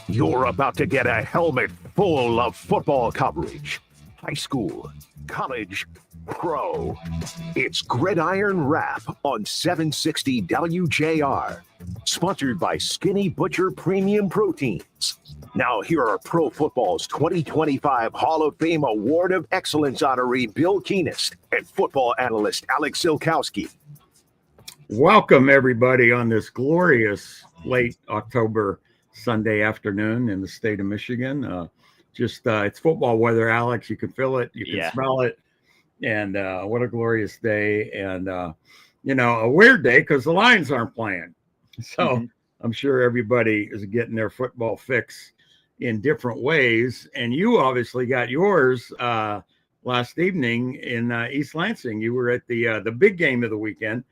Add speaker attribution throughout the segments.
Speaker 1: You're about to get a helmet full of football coverage. High school, college, pro. It's Gridiron Wrap on 760 WJR. Sponsored by Skinny Butcher Premium Proteins. Now here are Pro Football's 2025 Hall of Fame Award of Excellence honoree Bill Keenist and football analyst Alex Zilkowski.
Speaker 2: Welcome, everybody, on this glorious late October Sunday afternoon in the state of Michigan. It's football weather, Alex. You can feel it. You can smell it. And what a glorious day. And, a weird day because the Lions aren't playing. So I'm sure everybody is getting their football fix in different ways. And you obviously got yours last evening in East Lansing. You were at the big game of the weekend,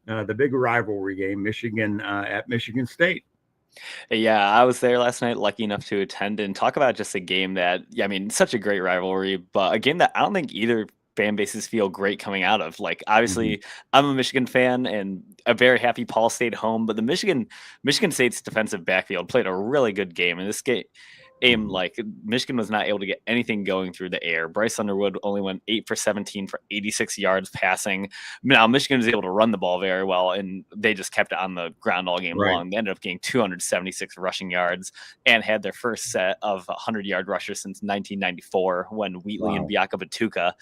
Speaker 2: the big rivalry game, Michigan at Michigan State.
Speaker 3: Yeah, I was there last night, lucky enough to attend and talk about just a game that, such a great rivalry, but a game that I don't think either fan bases feel great coming out of. Like, obviously, I'm a Michigan fan and a very happy Paul stayed home, but the Michigan State's defensive backfield played a really good game. And this game, Michigan was not able to get anything going through the air. Bryce Underwood only went 8 for 17 for 86 yards passing. Now, Michigan was able to run the ball very well, and they just kept it on the ground all game long. They ended up getting 276 rushing yards and had their first set of 100-yard rushers since 1994 when Wheatley and Biaka Batuka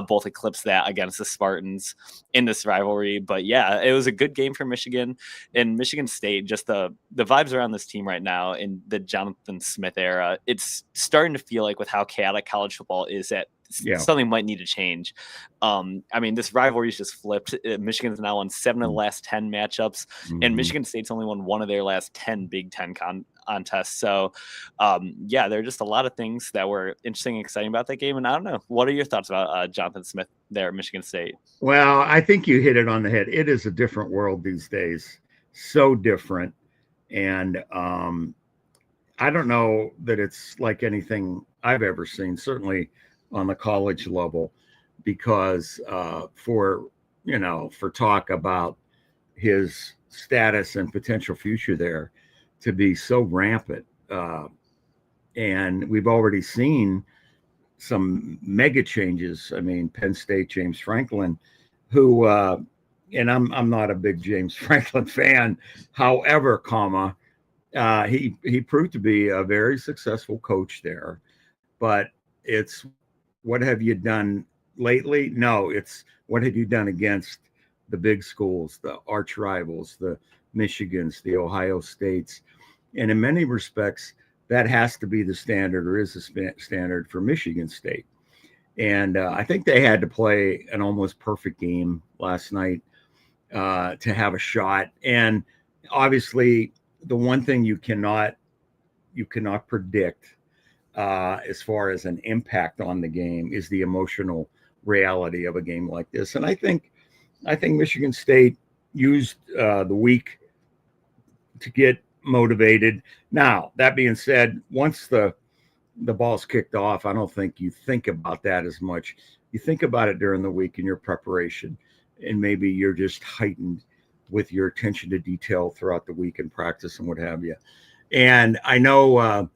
Speaker 3: both eclipsed that against the Spartans in this rivalry. But, yeah, it was a good game for Michigan. And Michigan State, just the vibes around this team right now in the Jonathan Smith era, it's starting to feel like with how chaotic college football is that something might need to change. This rivalry's just flipped. Michigan's now won 7 of the last 10 matchups, and Michigan State's only won 1 of their last 10 Big Ten contests. So, there are just a lot of things that were interesting and exciting about that game. And I don't know, what are your thoughts about Jonathan Smith there at Michigan State?
Speaker 2: Well, I think you hit it on the head. It is a different world these days. So different. And, I don't know that it's like anything I've ever seen, certainly on the college level, because for talk about his status and potential future there to be so rampant. And we've already seen some mega changes. I mean, Penn State, James Franklin, who, and I'm not a big James Franklin fan, however, he proved to be a very successful coach there, but it's what have you done lately? No, it's what have you done against the big schools, the arch rivals, the Michigans, the Ohio States. And in many respects, that has to be the standard, or is the standard for Michigan State. And I think they had to play an almost perfect game last night to have a shot. And obviously, the one thing you cannot predict as far as an impact on the game is the emotional reality of a game like this. And I think Michigan State used the week to get motivated. Now, that being said, once the ball's kicked off, I don't think you think about that as much. You think about it during the week in your preparation, and maybe you're just heightened with your attention to detail throughout the week in practice and what have you. And I know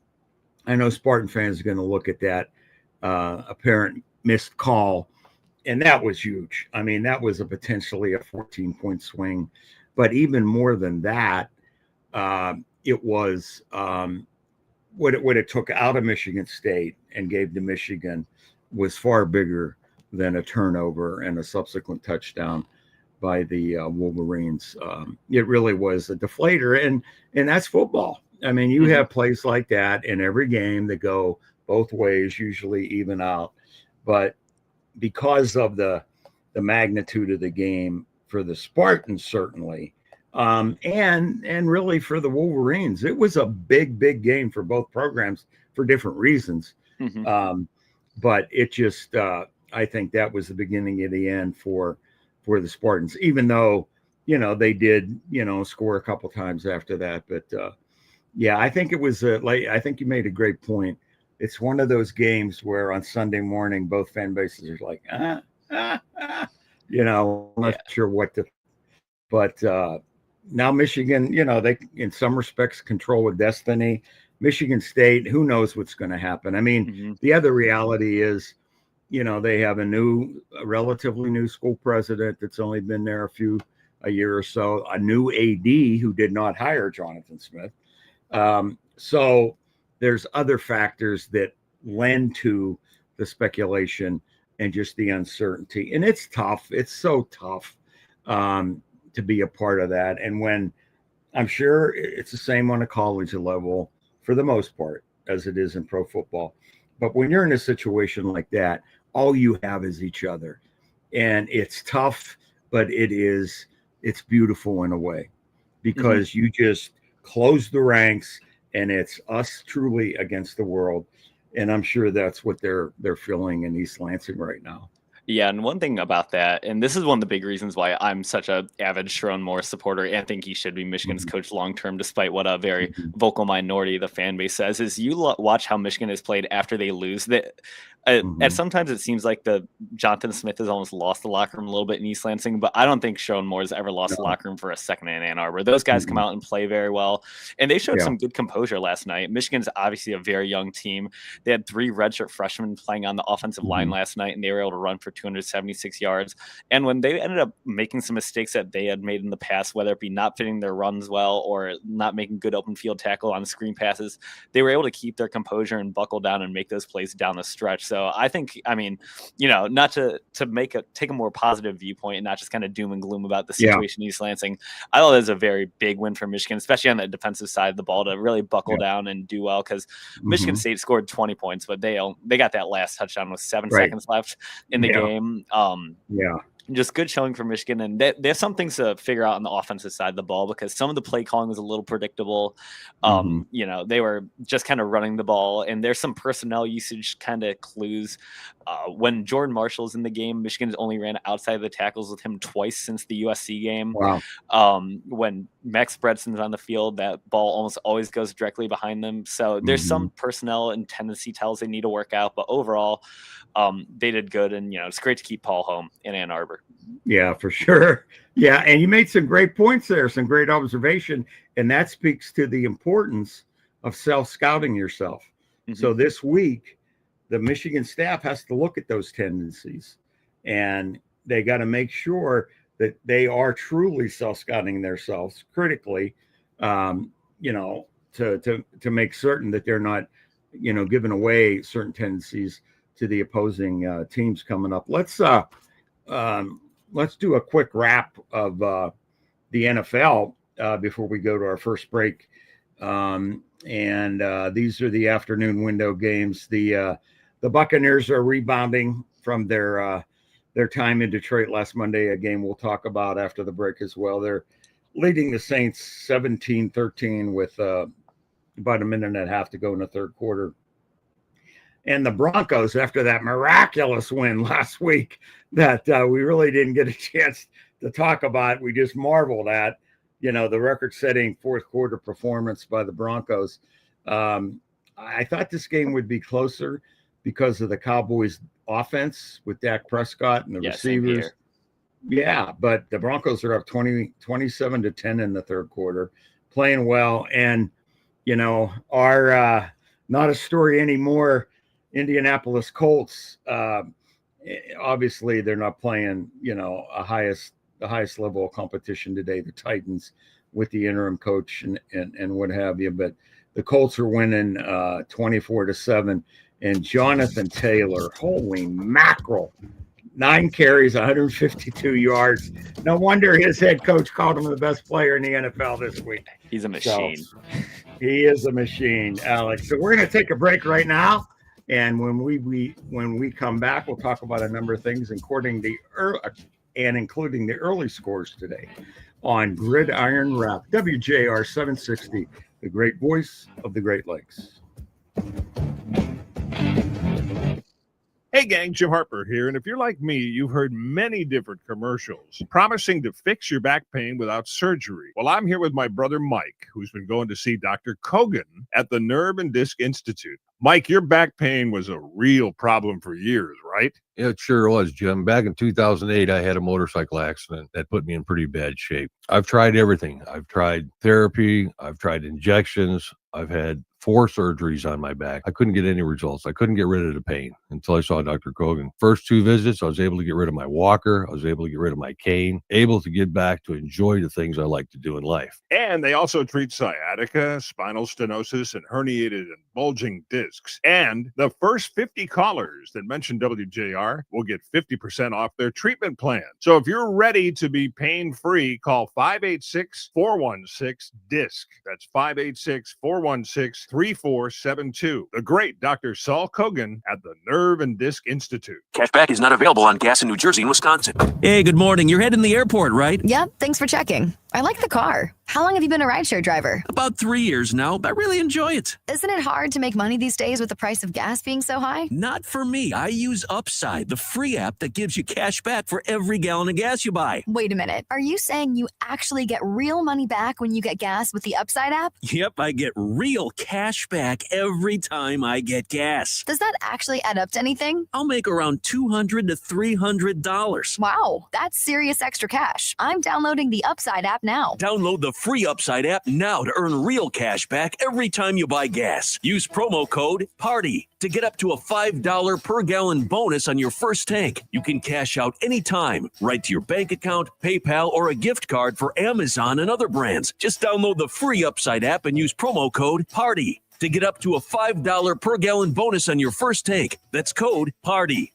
Speaker 2: Spartan fans are going to look at that apparent missed call, and that was huge. I mean, that was potentially a 14-point swing, but even more than that, it was what it took out of Michigan State and gave to Michigan was far bigger than a turnover and a subsequent touchdown by the Wolverines. It really was a deflator, and that's football. I mean, you have plays like that in every game that go both ways, usually even out. But because of the magnitude of the game for the Spartans, certainly, and really for the Wolverines, it was a big game for both programs for different reasons. But it just, I think that was the beginning of the end for the Spartans, even though, they did, score a couple times after that. But I think it was I think you made a great point. It's one of those games where on Sunday morning, both fan bases are like, I'm not sure what to, but now Michigan, they in some respects control a destiny. Michigan State, who knows what's going to happen? I mean, the other reality is, they have a relatively new school president that's only been there a year or so, a new AD who did not hire Jonathan Smith. So there's other factors that lend to the speculation and just the uncertainty. And it's tough. It's so tough to be a part of that. And when I'm sure it's the same on a college level for the most part as it is in pro football. But when you're in a situation like that, all you have is each other. And it's tough, but it's beautiful in a way because you just close the ranks and it's us truly against the world. And I'm sure that's what they're feeling in East Lansing right now.
Speaker 3: Yeah, and one thing about that, and this is one of the big reasons why I'm such a avid Sharon Morris supporter and think he should be Michigan's coach long term, despite what a very vocal minority of the fan base says, is you watch how Michigan has played after they lose. And sometimes it seems like the Jonathan Smith has almost lost the locker room a little bit in East Lansing, but I don't think Sharon Moore's ever lost the locker room for a second in Ann Arbor. Those guys come out and play very well, and they showed some good composure last night. Michigan's obviously a very young team. They had 3 redshirt freshmen playing on the offensive line last night, and they were able to run for 276 yards. And when they ended up making some mistakes that they had made in the past, whether it be not fitting their runs well or not making good open field tackle on screen passes, they were able to keep their composure and buckle down and make those plays down the stretch. So I think, not to take a more positive viewpoint and not just kind of doom and gloom about the situation in East Lansing, I thought it was a very big win for Michigan, especially on the defensive side of the ball, to really buckle down and do well, because Michigan State scored 20 points, but they got that last touchdown with 7 seconds left in the game. Just good showing for Michigan, and there's some things to figure out on the offensive side of the ball because some of the play calling was a little predictable. They were just kind of running the ball, and there's some personnel usage kind of clues. When Jordan Marshall's in the game, Michigan only ran outside of the tackles with him twice since the USC game. When Max Bredson's on the field, that ball almost always goes directly behind them. So there's some personnel and tendency tells they need to work out, but overall, they did good, and it's great to keep Paul home in Ann Arbor.
Speaker 2: Yeah, for sure. Yeah, and you made some great points there, some great observation, and that speaks to the importance of self-scouting yourself. So this week, the Michigan staff has to look at those tendencies, and they got to make sure that they are truly self-scouting themselves critically, to make certain that they're not, giving away certain tendencies to the opposing teams coming up. Let's do a quick wrap of the NFL before we go to our first break. And these are the afternoon window games. The Buccaneers are rebounding from their time in Detroit last Monday, a game we'll talk about after the break as well. They're leading the Saints 17-13 with about a minute and a half to go in the third quarter. And the Broncos, after that miraculous win last week that we really didn't get a chance to talk about, we just marveled at, the record-setting fourth quarter performance by the Broncos. I thought this game would be closer because of the Cowboys' offense with Dak Prescott and the receivers. Yeah, but the Broncos are up 27-10 in the third quarter, playing well. And, our not a story anymore, Indianapolis Colts, obviously they're not playing, the highest level of competition today, the Titans with the interim coach and what have you. But the Colts are winning 24-7. And Jonathan Taylor, holy mackerel, 9 carries, 152 yards. No wonder his head coach called him the best player in the NFL this week.
Speaker 3: He's a machine.
Speaker 2: So, he is a machine, Alex. So we're going to take a break right now. And when we come back, we'll talk about a number of things, including the early scores today on Gridiron Wrap, WJR 760, the great voice of the Great Lakes.
Speaker 4: Hey gang, Jim Harper here, and if you're like me, you've heard many different commercials promising to fix your back pain without surgery. Well, I'm here with my brother Mike, who's been going to see Dr. Kogan at the Nerve and Disc Institute. Mike, your back pain was a real problem for years, right?
Speaker 5: It sure was, Jim. Back in 2008, I had a motorcycle accident that put me in pretty bad shape. I've tried everything. I've tried therapy. I've tried injections. I've had 4 surgeries on my back. I couldn't get any results. I couldn't get rid of the pain until I saw Dr. Kogan. First 2 visits, I was able to get rid of my walker. I was able to get rid of my cane, able to get back to enjoy the things I like to do in life.
Speaker 4: And they also treat sciatica, spinal stenosis, and herniated and bulging discs. And the first 50 callers that mention WJR will get 50% off their treatment plan. So if you're ready to be pain-free, call 586-416-DISC. That's 586-416-3472. The great Dr. Saul Kogan at the Nerve and Disc Institute.
Speaker 6: Cashback is not available on gas in New Jersey and Wisconsin.
Speaker 7: Hey, good morning. You're heading to the airport, right?
Speaker 8: Yep, thanks for checking. I like the car. How long have you been a rideshare driver?
Speaker 7: About 3 years now. I really enjoy it.
Speaker 8: Isn't it hard to make money these days with the price of gas being so high?
Speaker 7: Not for me. I use Upside, the free app that gives you cash back for every gallon of gas you buy.
Speaker 8: Wait a minute. Are you saying you actually get real money back when you get gas with the Upside app?
Speaker 7: Yep, I get real cash back every time I get gas.
Speaker 8: Does that actually add up to anything?
Speaker 7: I'll make around $200 to $300.
Speaker 8: Wow, that's serious extra cash. I'm downloading the Upside app now.
Speaker 7: Download the free Upside app now to earn real cash back every time you buy gas. Use promo code PARTY to get up to a $5 per gallon bonus on your first tank. You can cash out anytime, right to your bank account, PayPal, or a gift card for Amazon and other brands. Just download the free Upside app and use promo code PARTY to get up to a $5 per gallon bonus on your first tank. That's code PARTY.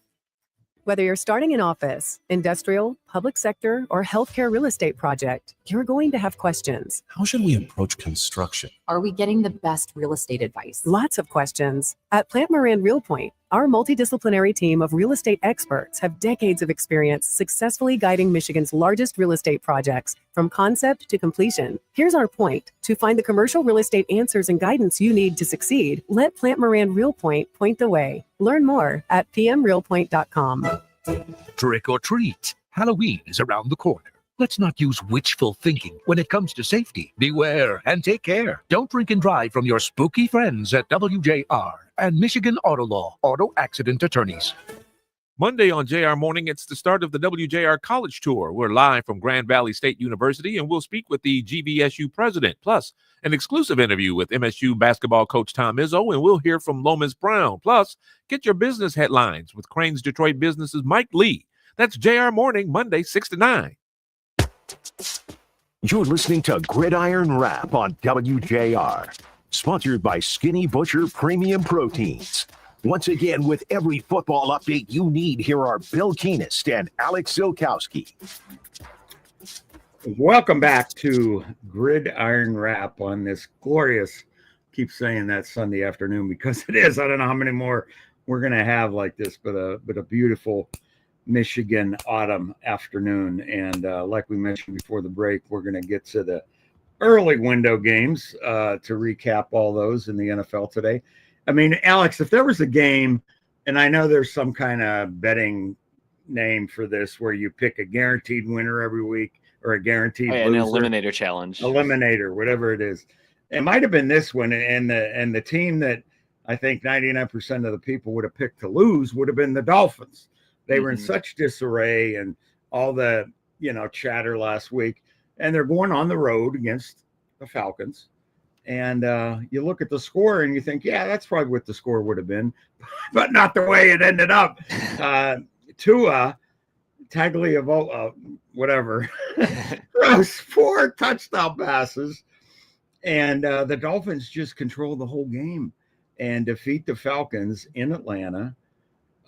Speaker 9: Whether you're starting an office, industrial, public sector, or healthcare real estate project, you're going to have questions.
Speaker 10: How should we approach construction?
Speaker 11: Are we getting the best real estate advice?
Speaker 9: Lots of questions. At Plant Moran Real Point, our multidisciplinary team of real estate experts have decades of experience successfully guiding Michigan's largest real estate projects from concept to completion. Here's our point. To find the commercial real estate answers and guidance you need to succeed, let Plant Moran Real Point point the way. Learn more at pmrealpoint.com.
Speaker 10: Trick or treat. Halloween is around the corner. Let's not use wishful thinking when it comes to safety. Beware and take care. Don't drink and drive from your spooky friends at WJR and Michigan Auto Law, Auto Accident Attorneys.
Speaker 12: Monday on JR Morning, it's the start of the WJR College Tour. We're live from Grand Valley State University, and we'll speak with the GVSU president, plus an exclusive interview with MSU basketball coach Tom Izzo, and we'll hear from Lomas Brown. Plus, get your business headlines with Crane's Detroit Business's Mike Lee. That's JR Morning, Monday, 6 to 9.
Speaker 1: You're listening to Gridiron Wrap on WJR, sponsored by Skinny Butcher Premium Proteins. Once again, with every football update you need, here are Bill Keenist and Alex Zilkowski.
Speaker 2: Welcome back to Gridiron Wrap on this glorious, keep saying that Sunday afternoon because it is. I don't know how many more we're going to have like this, but a beautiful Michigan autumn afternoon. And like we mentioned before the break, we're going to get to the early window games to recap all those in the NFL today. I mean, Alex, if there was a game, and I know there's some kind of betting name for this where you pick a guaranteed winner every week or a guaranteed loser.
Speaker 3: An eliminator challenge.
Speaker 2: Eliminator, whatever it is. It might have been this one, and the team that I think 99% of the people would have picked to lose would have been the Dolphins. They were in such disarray and all the, chatter last week, and they're going on the road against the Falcons. And you look at the score and you think, yeah, that's probably what the score would have been, but not the way it ended up. Tua Tagliavola, whatever, throws 4 touchdown passes, and the Dolphins just control the whole game and defeat the Falcons in Atlanta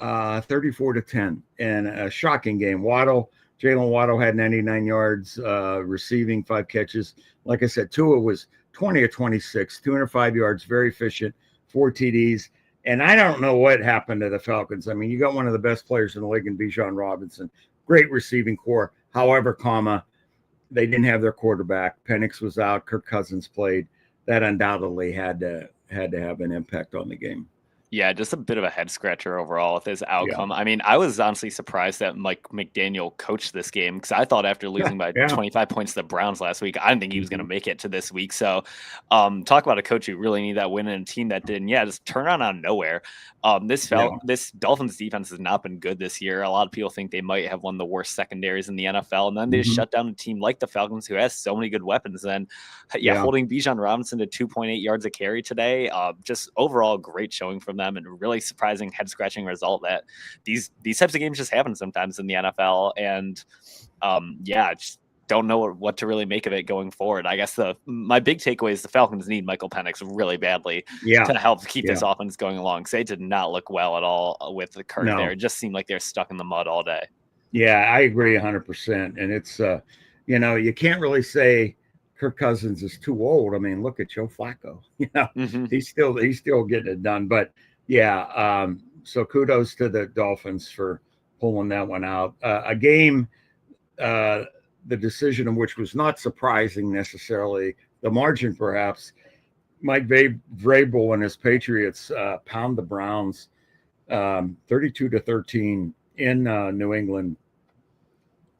Speaker 2: 34-10, and a shocking game. Jalen Waddle had 99 yards receiving, 5 catches. Like I said, Tua was 20 of 26, 205 yards, very efficient, 4 TDs. And I don't know what happened to the Falcons. I mean, you got one of the best players in the league in Bijan Robinson, great receiving core. However, they didn't have their quarterback. Penix was out. Kirk Cousins played. That undoubtedly had to have an impact on the game.
Speaker 3: Yeah, just a bit of a head scratcher overall with this outcome. I mean, I was honestly surprised that Mike McDaniel coached this game because I thought after losing by 25 points to the Browns last week, I didn't think he was going to make it to this week. So, talk about a coach who really needed that win and a team that didn't. Yeah, just turn on out of nowhere. This Dolphins defense has not been good this year. A lot of people think they might have one of the worst secondaries in the NFL, and then they just shut down a team like the Falcons who has so many good weapons. And holding Bijan Robinson to 2.8 yards a carry today, just overall great showing from them, and really surprising head scratching result that these types of games just happen sometimes in the NFL. And just don't know what to really make of it going forward. I guess my big takeaway is the Falcons need Michael Penix really badly to help keep this offense going along, because they did not look well at all with the Kirk there. It just seemed like they're stuck in the mud all day.
Speaker 2: Yeah, I agree 100%. And it's you can't really say Kirk Cousins is too old. I mean, look at Joe Flacco. He's still getting it done. But so kudos to the Dolphins for pulling that one out. A game, the decision of which was not surprising necessarily, the margin perhaps. Mike Vrabel and his Patriots pound the Browns 32-13 in New England.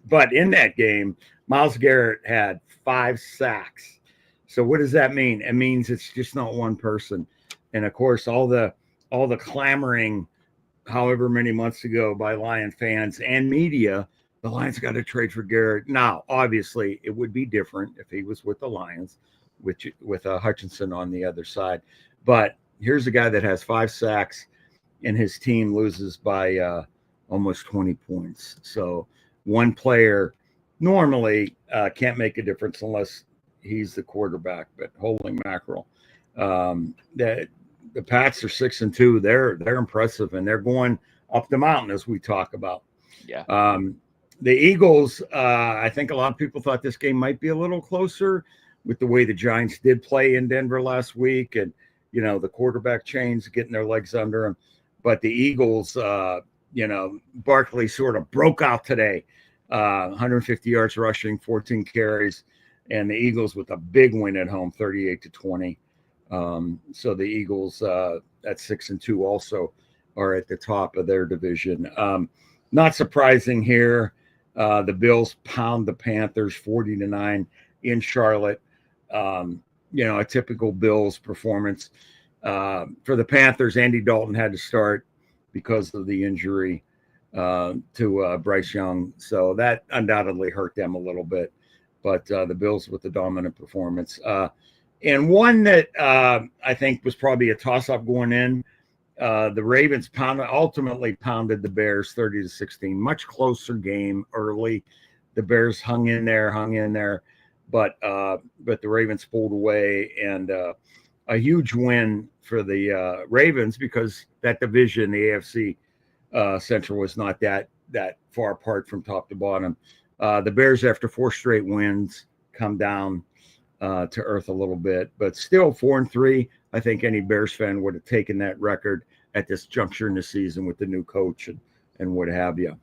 Speaker 2: But in that game, Myles Garrett had 5 sacks. So what does that mean? It means it's just not one person. And of course, all the clamoring, however many months ago, by Lion fans and media, the Lions got to trade for Garrett. Now, obviously, it would be different if he was with the Lions, with Hutchinson on the other side. But here's a guy that has 5 sacks, and his team loses by almost 20 points. So one player normally can't make a difference unless he's the quarterback. But holy mackerel, the Pats are 6-2. They're impressive, and they're going up the mountain as we talk about.
Speaker 3: Yeah.
Speaker 2: The Eagles, I think a lot of people thought this game might be a little closer with the way the Giants did play in Denver last week, and the quarterback chains getting their legs under them. But the Eagles, Barkley sort of broke out today, 150 yards rushing, 14 carries, and the Eagles with a big win at home, 38-20. So the Eagles at 6-2 also are at the top of their division. Not surprising here. The Bills pound the Panthers 40-9 in Charlotte. A typical Bills performance. For the Panthers, Andy Dalton had to start because of the injury to Bryce Young. So that undoubtedly hurt them a little bit. But the Bills with the dominant performance. And one that I think was probably a toss-up going in, the Ravens ultimately pounded the Bears 30-16. Much closer game early. The Bears hung in there, but the Ravens pulled away, and a huge win for the Ravens, because that division, the AFC Central, was not that far apart from top to bottom. The Bears, after 4 straight wins, come down to earth a little bit, but still 4-3. I think any Bears fan would have taken that record at this juncture in the season with the new coach and what have you.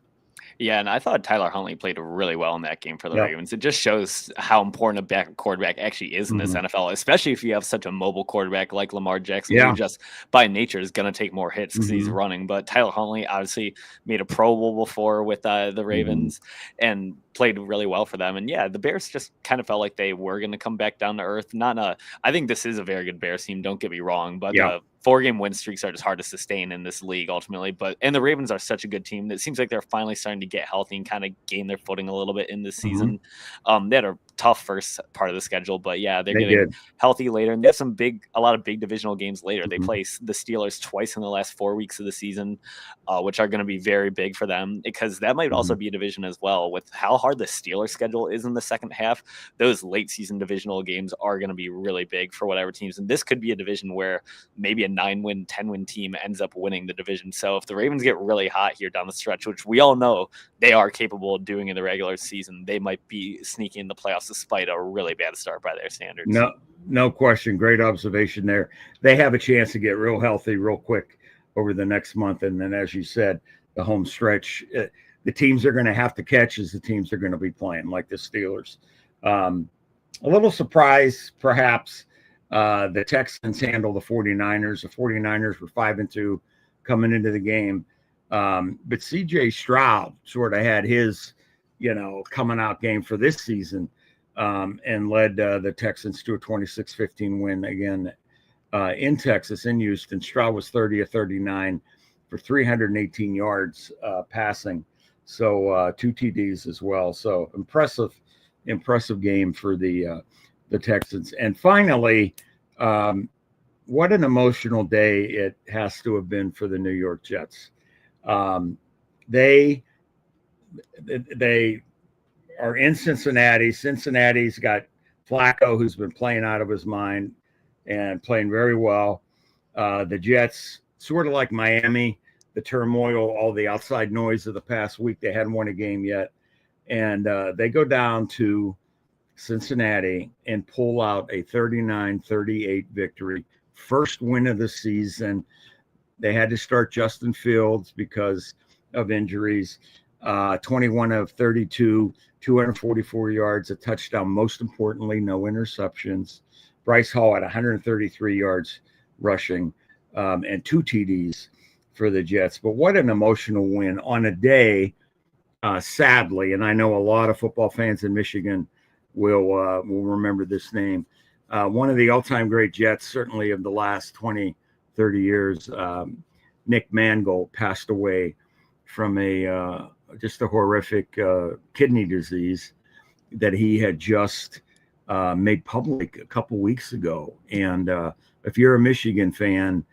Speaker 3: Yeah, and I thought Tyler Huntley played really well in that game for the Ravens. It just shows how important a backup quarterback actually is in this NFL, especially if you have such a mobile quarterback like Lamar Jackson, who just by nature is going to take more hits because he's running. But Tyler Huntley obviously made a Pro Bowl before with the Ravens and played really well for them. And yeah, the Bears just kind of felt like they were going to come back down to earth. I think this is a very good Bears team, don't get me wrong, but 4-game win streaks are just hard to sustain in this league ultimately. And the Ravens are such a good team that it seems like they're finally starting to get healthy and kind of gain their footing a little bit in this season. They had a tough first part of the schedule, but they're getting healthy later, and they have a lot of big divisional games later. They play the Steelers twice in the last 4 weeks of the season, which are going to be very big for them, because that might also be a division as well. With how hard the Steelers schedule is in the second half, those late season divisional games are going to be really big for whatever teams, and this could be a division where maybe a 9-win, 10-win team ends up winning the division. So if the Ravens get really hot here down the stretch, which we all know they are capable of doing in the regular season, they might be sneaking in the playoffs despite a really bad start by their standards.
Speaker 2: No question. Great observation there. They have a chance to get real healthy real quick over the next month. And then, as you said, the home stretch, the teams they're going to have to catch is the teams they're going to be playing, like the Steelers. A little surprise, perhaps, the Texans handle the 49ers. The 49ers were 5-2 coming into the game. But CJ Stroud sort of had his, coming out game for this season, and led the Texans to a 26-15 win again in Texas, in Houston. Stroud was 30 of 39 for 318 yards passing. So 2 TDs as well. So impressive game for the Texans. And finally, what an emotional day it has to have been for the New York Jets. They are in Cincinnati. Cincinnati's got Flacco, who's been playing out of his mind and playing very well. The Jets, sort of like Miami, the turmoil, all the outside noise of the past week, they hadn't won a game yet. And they go down to Cincinnati and pull out a 39-38 victory. First win of the season. They had to start Justin Fields because of injuries. 21 of 32, 244 yards, a touchdown. Most importantly, no interceptions. Bryce Hall at 133 yards rushing, and 2 TDs for the Jets. But what an emotional win on a day, sadly, and I know a lot of football fans in Michigan will remember this name. One of the all-time great Jets, certainly of the last 20, 30 years, Nick Mangold, passed away from just a horrific kidney disease that he had just made public a couple weeks ago. And if you're a Michigan fan,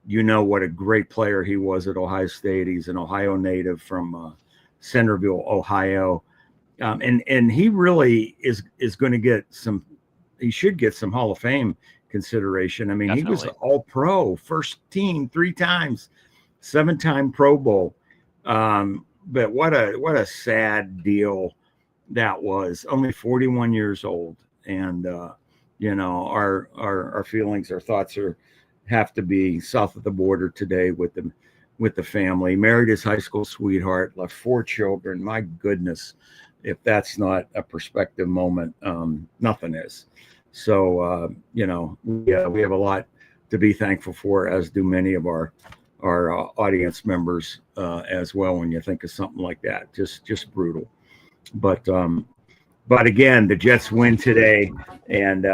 Speaker 2: you know what a great player he was at Ohio State. He's an Ohio native from Centerville, Ohio. And he really is going to get he should get some Hall of Fame consideration. I mean, Definitely. He was all-pro, first team 3 times, 7-time Pro Bowl. But what a sad deal that was. Only 41 years old. And, our feelings, our thoughts have to be south of the border today with the family. Married his high school sweetheart, left 4 children. My goodness, if that's not a perspective moment, nothing is. So, we have a lot to be thankful for, as do many of our audience members as well. When you think of something like that, just brutal. But again, the Jets win today, and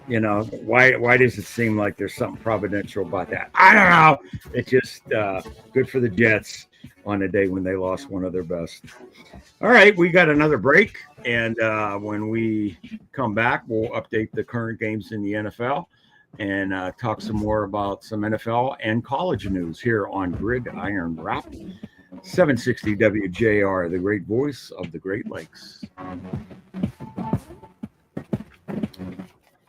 Speaker 2: why does it seem like there's something providential about that? I don't know. It's just good for the Jets on a day when they lost one of their best. All right, we got another break, and when we come back, we'll update the current games in the NFL and talk some more about some NFL and college news here on Gridiron Wrap. 760 WJR, the great voice of the Great Lakes.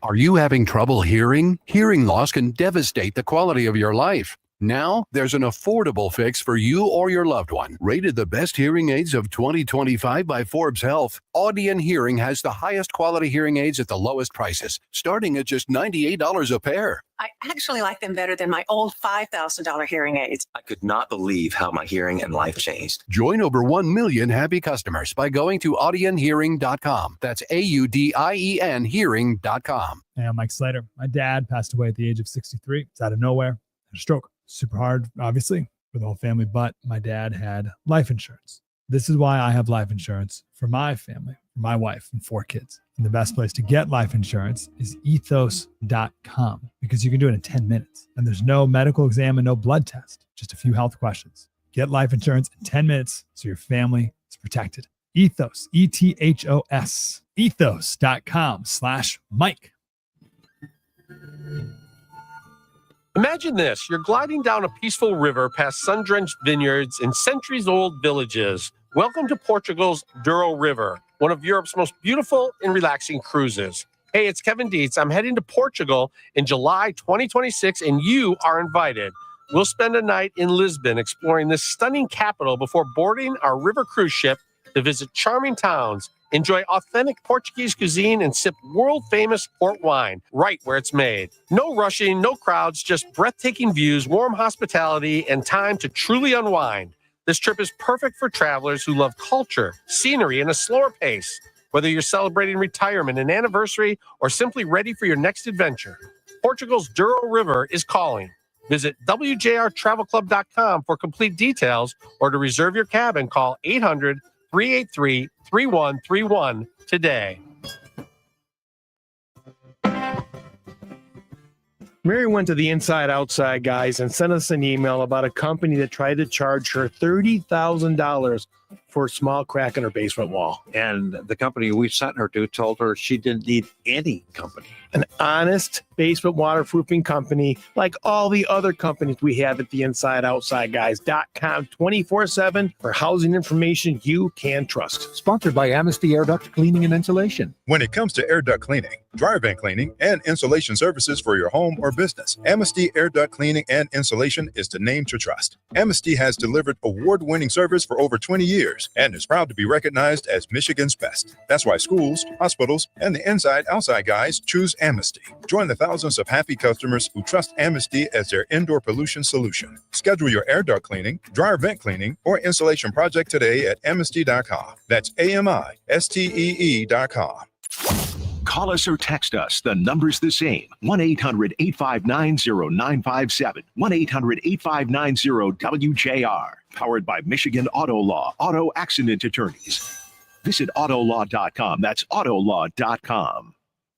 Speaker 13: Are you having trouble hearing? Hearing loss can devastate the quality of your life. Now, there's an affordable fix for you or your loved one. Rated the best hearing aids of 2025 by Forbes Health, Audion Hearing has the highest quality hearing aids at the lowest prices, starting at just $98 a pair.
Speaker 14: I actually like them better than my old $5,000 hearing aids.
Speaker 15: I could not believe how my hearing and life changed.
Speaker 13: Join over 1 million happy customers by going to audionhearing.com. That's AUDIEN hearing.com.
Speaker 16: Hey, I'm Mike Slater. My dad passed away at the age of 63. It's out of nowhere. Had a stroke. Super hard, obviously, for the whole family, but my dad had life insurance. This is why I have life insurance for my family, for my wife and 4 kids. And the best place to get life insurance is ethos.com, because you can do it in 10 minutes. And there's no medical exam and no blood test, just a few health questions. Get life insurance in 10 minutes so your family is protected. Ethos, ETHOS, ethos.com/Mike.
Speaker 17: Imagine this. You're gliding down a peaceful river past sun-drenched vineyards and centuries-old villages. Welcome to Portugal's Douro River, one of Europe's most beautiful and relaxing cruises. Hey, it's Kevin Dietz. I'm heading to Portugal in July 2026, and you are invited. We'll spend a night in Lisbon exploring this stunning capital before boarding our river cruise ship to visit charming towns, enjoy authentic Portuguese cuisine, and sip world-famous port wine right where it's made. No rushing, no crowds, just breathtaking views, warm hospitality, and time to truly unwind. This trip is perfect for travelers who love culture, scenery, and a slower pace. Whether you're celebrating retirement, an anniversary, or simply ready for your next adventure, Portugal's Douro River is calling. Visit WJRTravelClub.com for complete details, or to reserve your cabin, call 800-383-3131 today.
Speaker 18: Mary went to the Inside Outside guys and sent us an email about a company that tried to charge her $30,000 for a small crack in her basement wall.
Speaker 19: And the company we sent her to told her she didn't need any company.
Speaker 18: An honest basement waterproofing company like all the other companies we have at the InsideOutsideGuys.com 24/7 for housing information you can trust.
Speaker 10: Sponsored by Amnesty Air Duct Cleaning and Insulation.
Speaker 20: When it comes to air duct cleaning, dryer vent cleaning, and insulation services for your home or business, Amnesty Air Duct Cleaning and Insulation is the name to trust. Amnesty has delivered award-winning service for over 20 years and is proud to be recognized as Michigan's best. That's why schools, hospitals, and the Inside Outside Guys choose Amnesty. Join the thousands of happy customers who trust Amnesty as their indoor pollution solution. Schedule your air duct cleaning, dryer vent cleaning, or insulation project today at amnesty.com. That's AMISTEE.com.
Speaker 1: Call us or text us. The number's the same. 1-800-859-0957. 1-800-859-WJR. Powered by Michigan Auto Law, Auto Accident Attorneys. Visit autolaw.com. That's autolaw.com.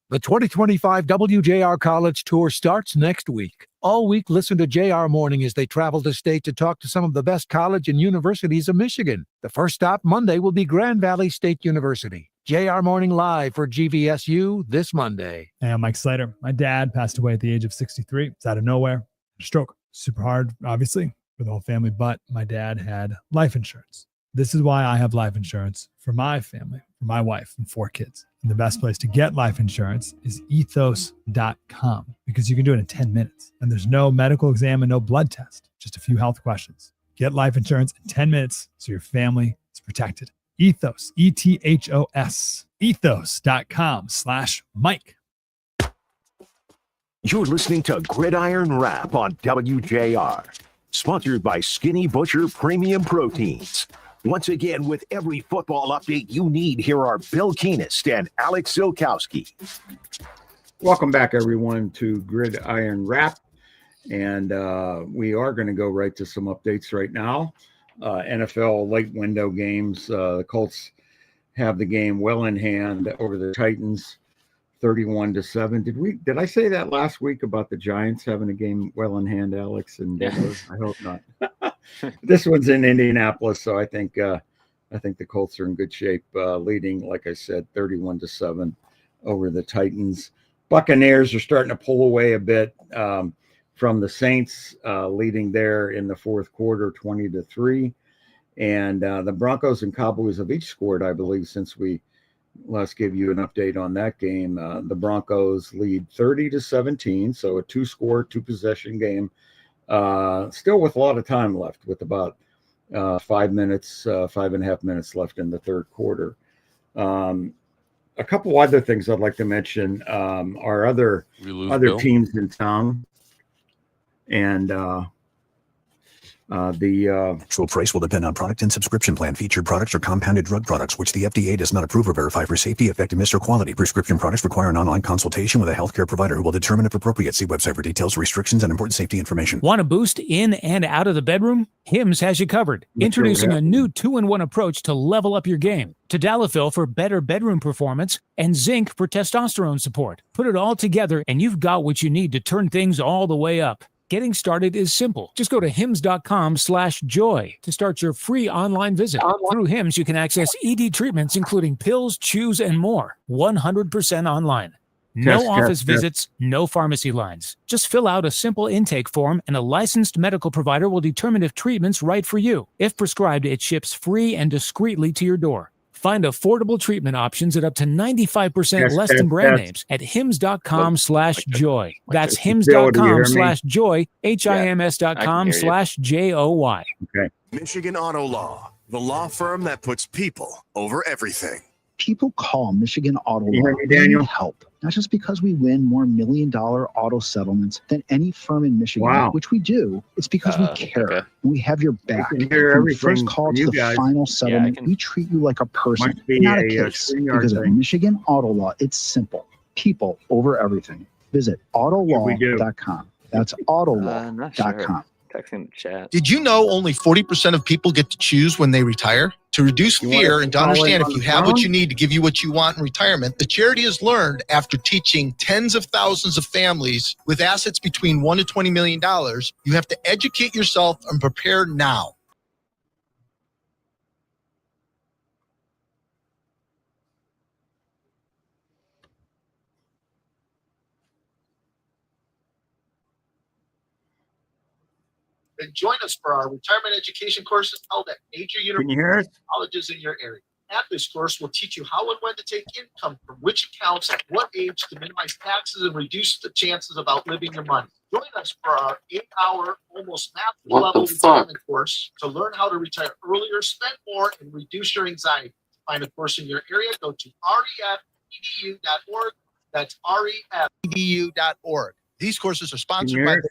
Speaker 10: The 2025 WJR College Tour starts next week. All week, listen to JR Morning as they travel the state to talk to some of the best college and universities of Michigan. The first stop Monday will be Grand Valley State University. JR Morning live for GVSU this Monday.
Speaker 16: Hey, I'm Mike Slater. My dad passed away at the age of 63. It's out of nowhere. A stroke. Super hard, obviously, for the whole family, but my dad had life insurance. This is why I have life insurance for my family, for my wife and 4 kids. And the best place to get life insurance is ethos.com, because you can do it in 10 minutes. And there's no medical exam and no blood test, just a few health questions. Get life insurance in 10 minutes so your family is protected. Ethos, ETHOS, ethos.com/Mike.
Speaker 1: You're listening to Gridiron Wrap on WJR. Sponsored by Skinny Butcher Premium Proteins. Once again, with every football update you need, here are Bill Keenist and Alex Zilkowski.
Speaker 2: Welcome back, everyone, to Gridiron Wrap. And we are going to go right to some updates right now. NFL late window games. The Colts have the game well in hand over the Titans, 31-7. Did I say that last week about the Giants having a game well in hand, Alex? And I hope not. This one's in Indianapolis, so I think the Colts are in good shape, leading, like I said, 31-7 over the Titans. Buccaneers are starting to pull away a bit from the Saints, leading there in the fourth quarter, 20-3. And the Broncos and Cowboys have each scored, I believe, since we last gave you an update on that game. The Broncos lead 30-17, so a 2-score, 2-possession game. Still with a lot of time left, with about 5 minutes, 5.5 minutes left in the third quarter. A couple other things I'd like to mention are other teams in town. And the
Speaker 21: actual price will depend on product and subscription plan. Featured products are compounded drug products, which the FDA does not approve or verify for safety, effectiveness, or quality. Prescription products require an online consultation with a healthcare provider who will determine if appropriate. See website for details, restrictions, and important safety information.
Speaker 22: Want to boost in and out of the bedroom? Hims has you covered. Introducing a new 2-in-1 approach to level up your game. Tadalafil for better bedroom performance and zinc for testosterone support. Put it all together and you've got what you need to turn things all the way up. Getting started is simple. Just go to hims.com/joy to start your free online visit. Through Hims, you can access ED treatments, including pills, chews, and more. 100% online. No office visits, no pharmacy lines. Just fill out a simple intake form and a licensed medical provider will determine if treatment's right for you. If prescribed, it ships free and discreetly to your door. Find affordable treatment options at up to 95% less than brand names at hims.com/joy. That's hims.com/joy, hims.com/joy.
Speaker 2: Okay.
Speaker 23: Michigan Auto Law, the law firm that puts people over everything.
Speaker 24: People call Michigan Auto
Speaker 2: You
Speaker 24: Law
Speaker 2: hear me, Daniel?
Speaker 24: need help, not just because we win more million-dollar auto settlements than any firm in Michigan,
Speaker 2: Wow.
Speaker 24: which we do. It's because we care. And we have your back.
Speaker 2: can hear
Speaker 24: From the
Speaker 2: everything
Speaker 24: first call
Speaker 2: from
Speaker 24: to
Speaker 2: you
Speaker 24: the
Speaker 2: guys.
Speaker 24: final settlement, we treat you like a person,
Speaker 2: Must be
Speaker 24: not a
Speaker 2: a,
Speaker 24: case.
Speaker 2: StreamYard
Speaker 24: Because of
Speaker 2: thing.
Speaker 24: Michigan Auto Law, it's simple. People over everything. Visit autolaw.com. That's autolaw.com.
Speaker 3: Texting the chat.
Speaker 4: Did you know only 40% of people get to choose when they retire? To reduce fear and to understand if you have what you need to give you what you want in retirement, the charity has learned after teaching tens of thousands of families with assets between $1 to $20 million, you have to educate yourself and prepare now. And join us for our retirement education courses held at major universities and colleges in your area. At this course, we'll teach you how and when to take income from which accounts at what age to minimize taxes and reduce the chances of outliving your money. Join us for our 8-hour, almost math level retirement course to learn how to retire earlier, spend more, and reduce your anxiety. To find a course in your area, go to refedu.org. That's refedu.org. These courses are sponsored by the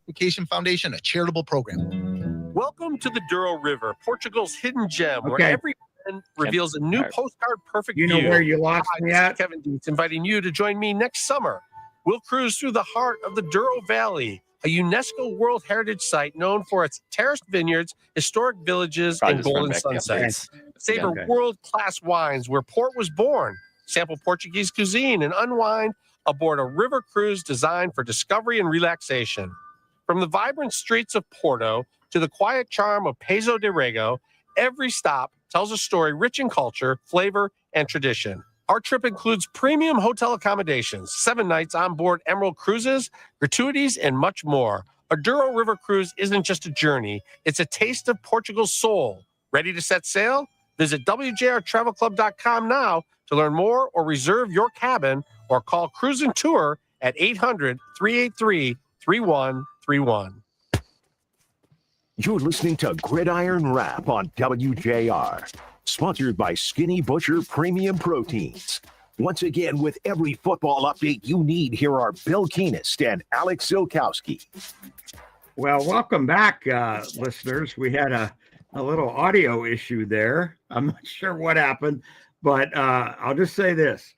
Speaker 4: Education Foundation, a charitable program.
Speaker 17: Welcome to the Douro River, Portugal's hidden gem, where every weekend reveals a new postcard perfect view.
Speaker 2: You know where you lost me at?
Speaker 17: Kevin Dietz inviting you to join me next summer. We'll cruise through the heart of the Douro Valley, a UNESCO World Heritage Site known for its terraced vineyards, historic villages, and golden sunsets. Savor world-class wines where port was born, sample Portuguese cuisine, and unwind aboard a river cruise designed for discovery and relaxation. From the vibrant streets of Porto to the quiet charm of Paso de Rego, every stop tells a story rich in culture, flavor, and tradition. Our trip includes premium hotel accommodations, 7 nights on board Emerald Cruises, gratuities, and much more. A Douro River cruise isn't just a journey, it's a taste of Portugal's soul. Ready to set sail? Visit WJRTravelClub.com now to learn more or reserve your cabin, or call Cruise and Tour at 800-383-3131.
Speaker 1: You're listening to Gridiron Wrap on WJR, sponsored by Skinny Butcher Premium Proteins. Once again, with every football update you need, here are Bill Keenist and Alex Zilkowski.
Speaker 2: Well, welcome back, listeners. We had a little audio issue there. I'm not sure what happened, but I'll just say this.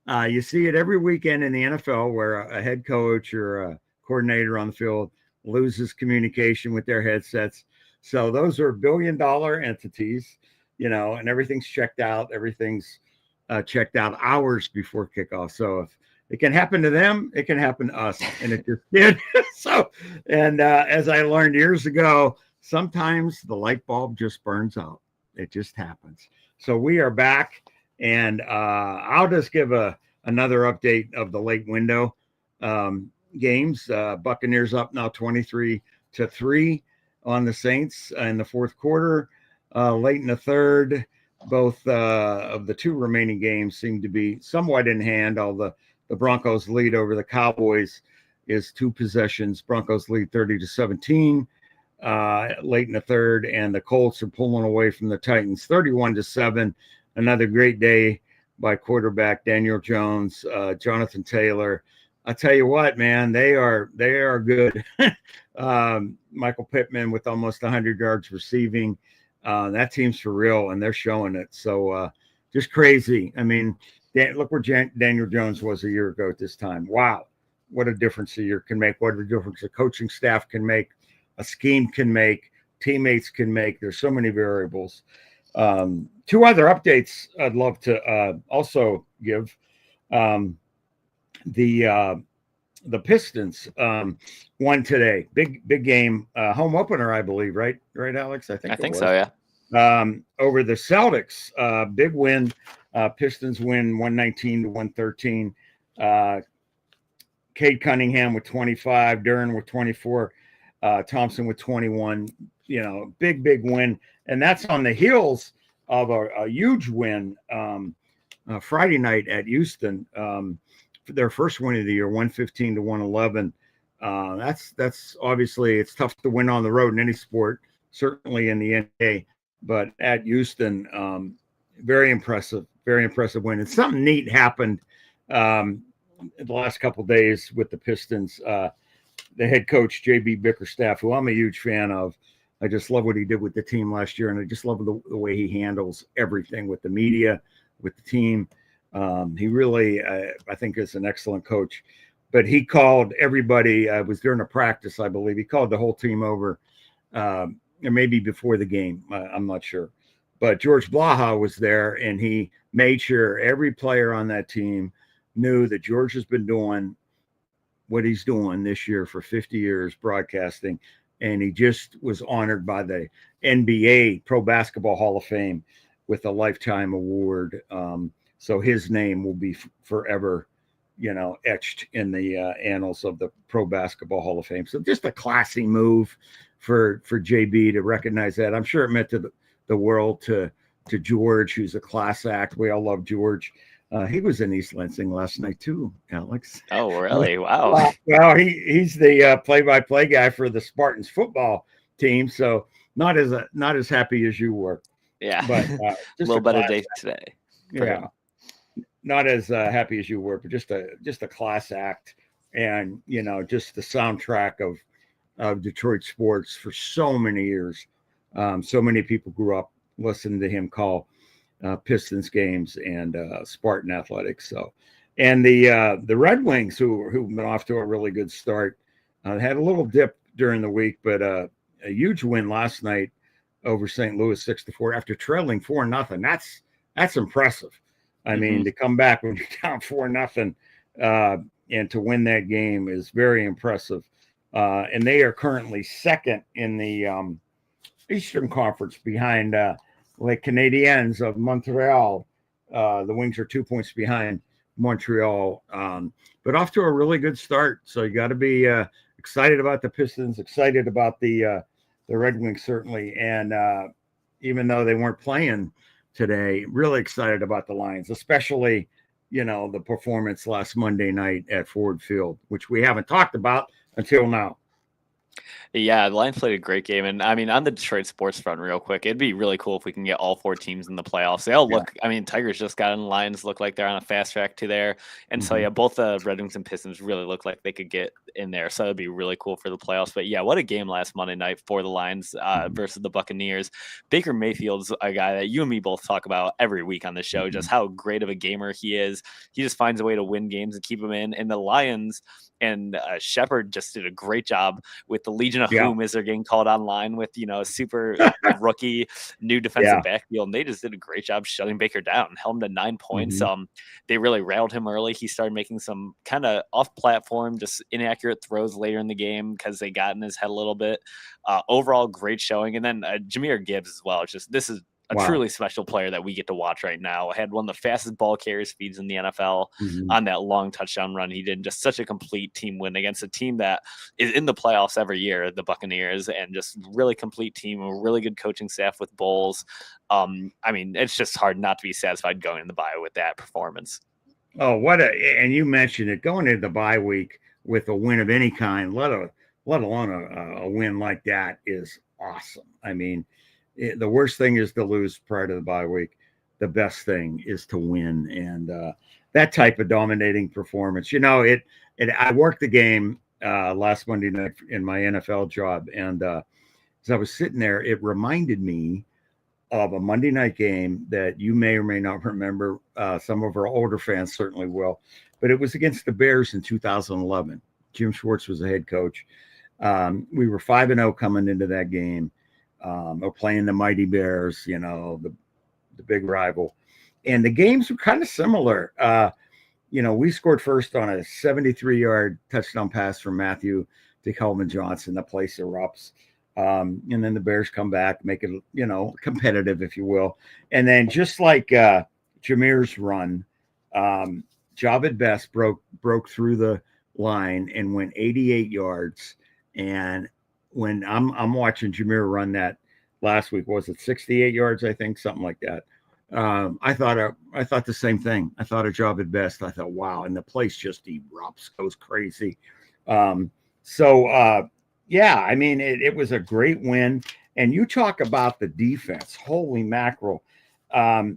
Speaker 2: You see it every weekend in the NFL where a head coach or a coordinator on the field loses communication with their headsets. So those are billion-dollar entities, and everything's checked out. Everything's checked out hours before kickoff. So if it can happen to them, it can happen to us. And it just did. As I learned years ago, sometimes the light bulb just burns out. It just happens. So we are back, and I'll just give another update of the late window games. Buccaneers up now 23-3 on the Saints in the fourth quarter. Late in the third, both of the two remaining games seem to be somewhat in hand. All the Broncos lead over the Cowboys is 2 possessions. Broncos lead 30-17 late in the third, and the Colts are pulling away from the Titans 31-7. Another great day by quarterback Daniel Jones, Jonathan Taylor. I tell you what, man, they are good. Michael Pittman with almost 100 yards receiving. That team's for real, and they're showing it. So just crazy. I mean, look where Daniel Jones was a year ago at this time. Wow, what a difference a year can make. What a difference a coaching staff can make, a scheme can make, teammates can make. There's so many variables. 2 other updates I'd love to also give. The Pistons won today. Big game, home opener, I believe. Right, Alex? I think
Speaker 3: so. Yeah.
Speaker 2: Over the Celtics, big win. Pistons win 119-113. Cade Cunningham with 25, Duren with 24, Thompson with 21. Big win, and that's on the heels of a huge win Friday night at Houston. Their first win of the year, 115-111. That's obviously, it's tough to win on the road in any sport, certainly in the NBA, but at Houston, very impressive win. And something neat happened in the last couple of days with the Pistons. The head coach, JB Bickerstaff, who I'm a huge fan of. I just love what he did with the team last year, and I just love the way he handles everything with the media, with the team. He really, I think, is an excellent coach. but he called everybody. It was during a practice, I believe. He called the whole team over, or maybe before the game. I'm not sure. But George Blaha was there, and he made sure every player on that team knew that George has been doing what he's doing this year for 50 years broadcasting. And he just was honored by the NBA Pro Basketball Hall of Fame with a lifetime award. So his name will be forever, etched in the annals of the Pro Basketball Hall of Fame. So just a classy move for JB to recognize that. I'm sure it meant to the world to George, who's a class act. We all love George. He was in East Lansing last night too, Alex.
Speaker 3: Oh, really? Wow.
Speaker 2: Well, he's the play-by-play guy for the Spartans football team. So not as happy as you were.
Speaker 3: Yeah,
Speaker 2: but
Speaker 3: a little better day today.
Speaker 2: Yeah, not as happy as you were, but just a class act, and just the soundtrack of Detroit sports for so many years. So many people grew up listening to him call Pistons games and Spartan athletics. So, and the Red Wings, who've been off to a really good start, had a little dip during the week, but a huge win last night over St. Louis 6-4 after trailing 4-0. That's impressive. I mean, to come back when you're down 4-0 and to win that game is very impressive. And they are currently second in the Eastern Conference behind Les Canadiens of Montreal. The Wings are 2 points behind Montreal, but off to a really good start. So you got to be excited about the Pistons, excited about the Red Wings, certainly. And even though they weren't playing today, really excited about the Lions, especially, the performance last Monday night at Ford Field, which we haven't talked about until now.
Speaker 3: Yeah, the Lions played a great game. And I mean, on the Detroit sports front, real quick, it'd be really cool if we can get all 4 teams in the playoffs. They all look, I mean, Tigers just got in, Lions look like they're on a fast track to there. And so, yeah, both the Red Wings and Pistons really look like they could get in there. So it'd be really cool for the playoffs. But yeah, what a game last Monday night for the Lions versus the Buccaneers. Baker Mayfield's a guy that you and me both talk about every week on the show, just how great of a gamer he is. He just finds a way to win games and keep them in. And the Lions and Shepard just did a great job with the Legion of Whom as they're getting called online with, a super rookie new defensive backfield. And they just did a great job shutting Baker down, held him to 9 points. They really railed him early. He started making some kind of off platform, just inaccurate throws later in the game because they got in his head a little bit. Overall, great showing. And then Jahmyr Gibbs as well. This is a truly special player that we get to watch right now. Had one of the fastest ball carrier speeds in the NFL on that long touchdown run. He did just such a complete team win against a team that is in the playoffs every year, the Buccaneers, and just really complete team, a really good coaching staff with Bowles. I mean, it's just hard not to be satisfied going in the bye with that performance.
Speaker 2: Oh, and you mentioned it, going into the bye week with a win of any kind, let alone a win like that, is awesome. I mean, the worst thing is to lose prior to the bye week. The best thing is to win, and that type of dominating performance. I worked the game last Monday night in my NFL job, and as I was sitting there, it reminded me of a Monday night game that you may or may not remember. Some of our older fans certainly will, but it was against the Bears in 2011. Jim Schwartz was the head coach. We were 5-0 coming into that game. We're playing the mighty Bears, the big rival. And the games were kind of similar. We scored first on a 73-yard touchdown pass from Matthew to Kelvin Johnson. The place erupts. And then the Bears come back, make it, competitive, if you will. And then just like Jahmyr's run, Javed Best broke through the line and went 88 yards. And when I'm watching Jahmyr run that last week, was it 68 yards? I think something like that. I thought the same thing. I thought a job at best. I thought, wow. And the place just erupts, goes crazy. Yeah, I mean, it was a great win. And you talk about the defense, holy mackerel. I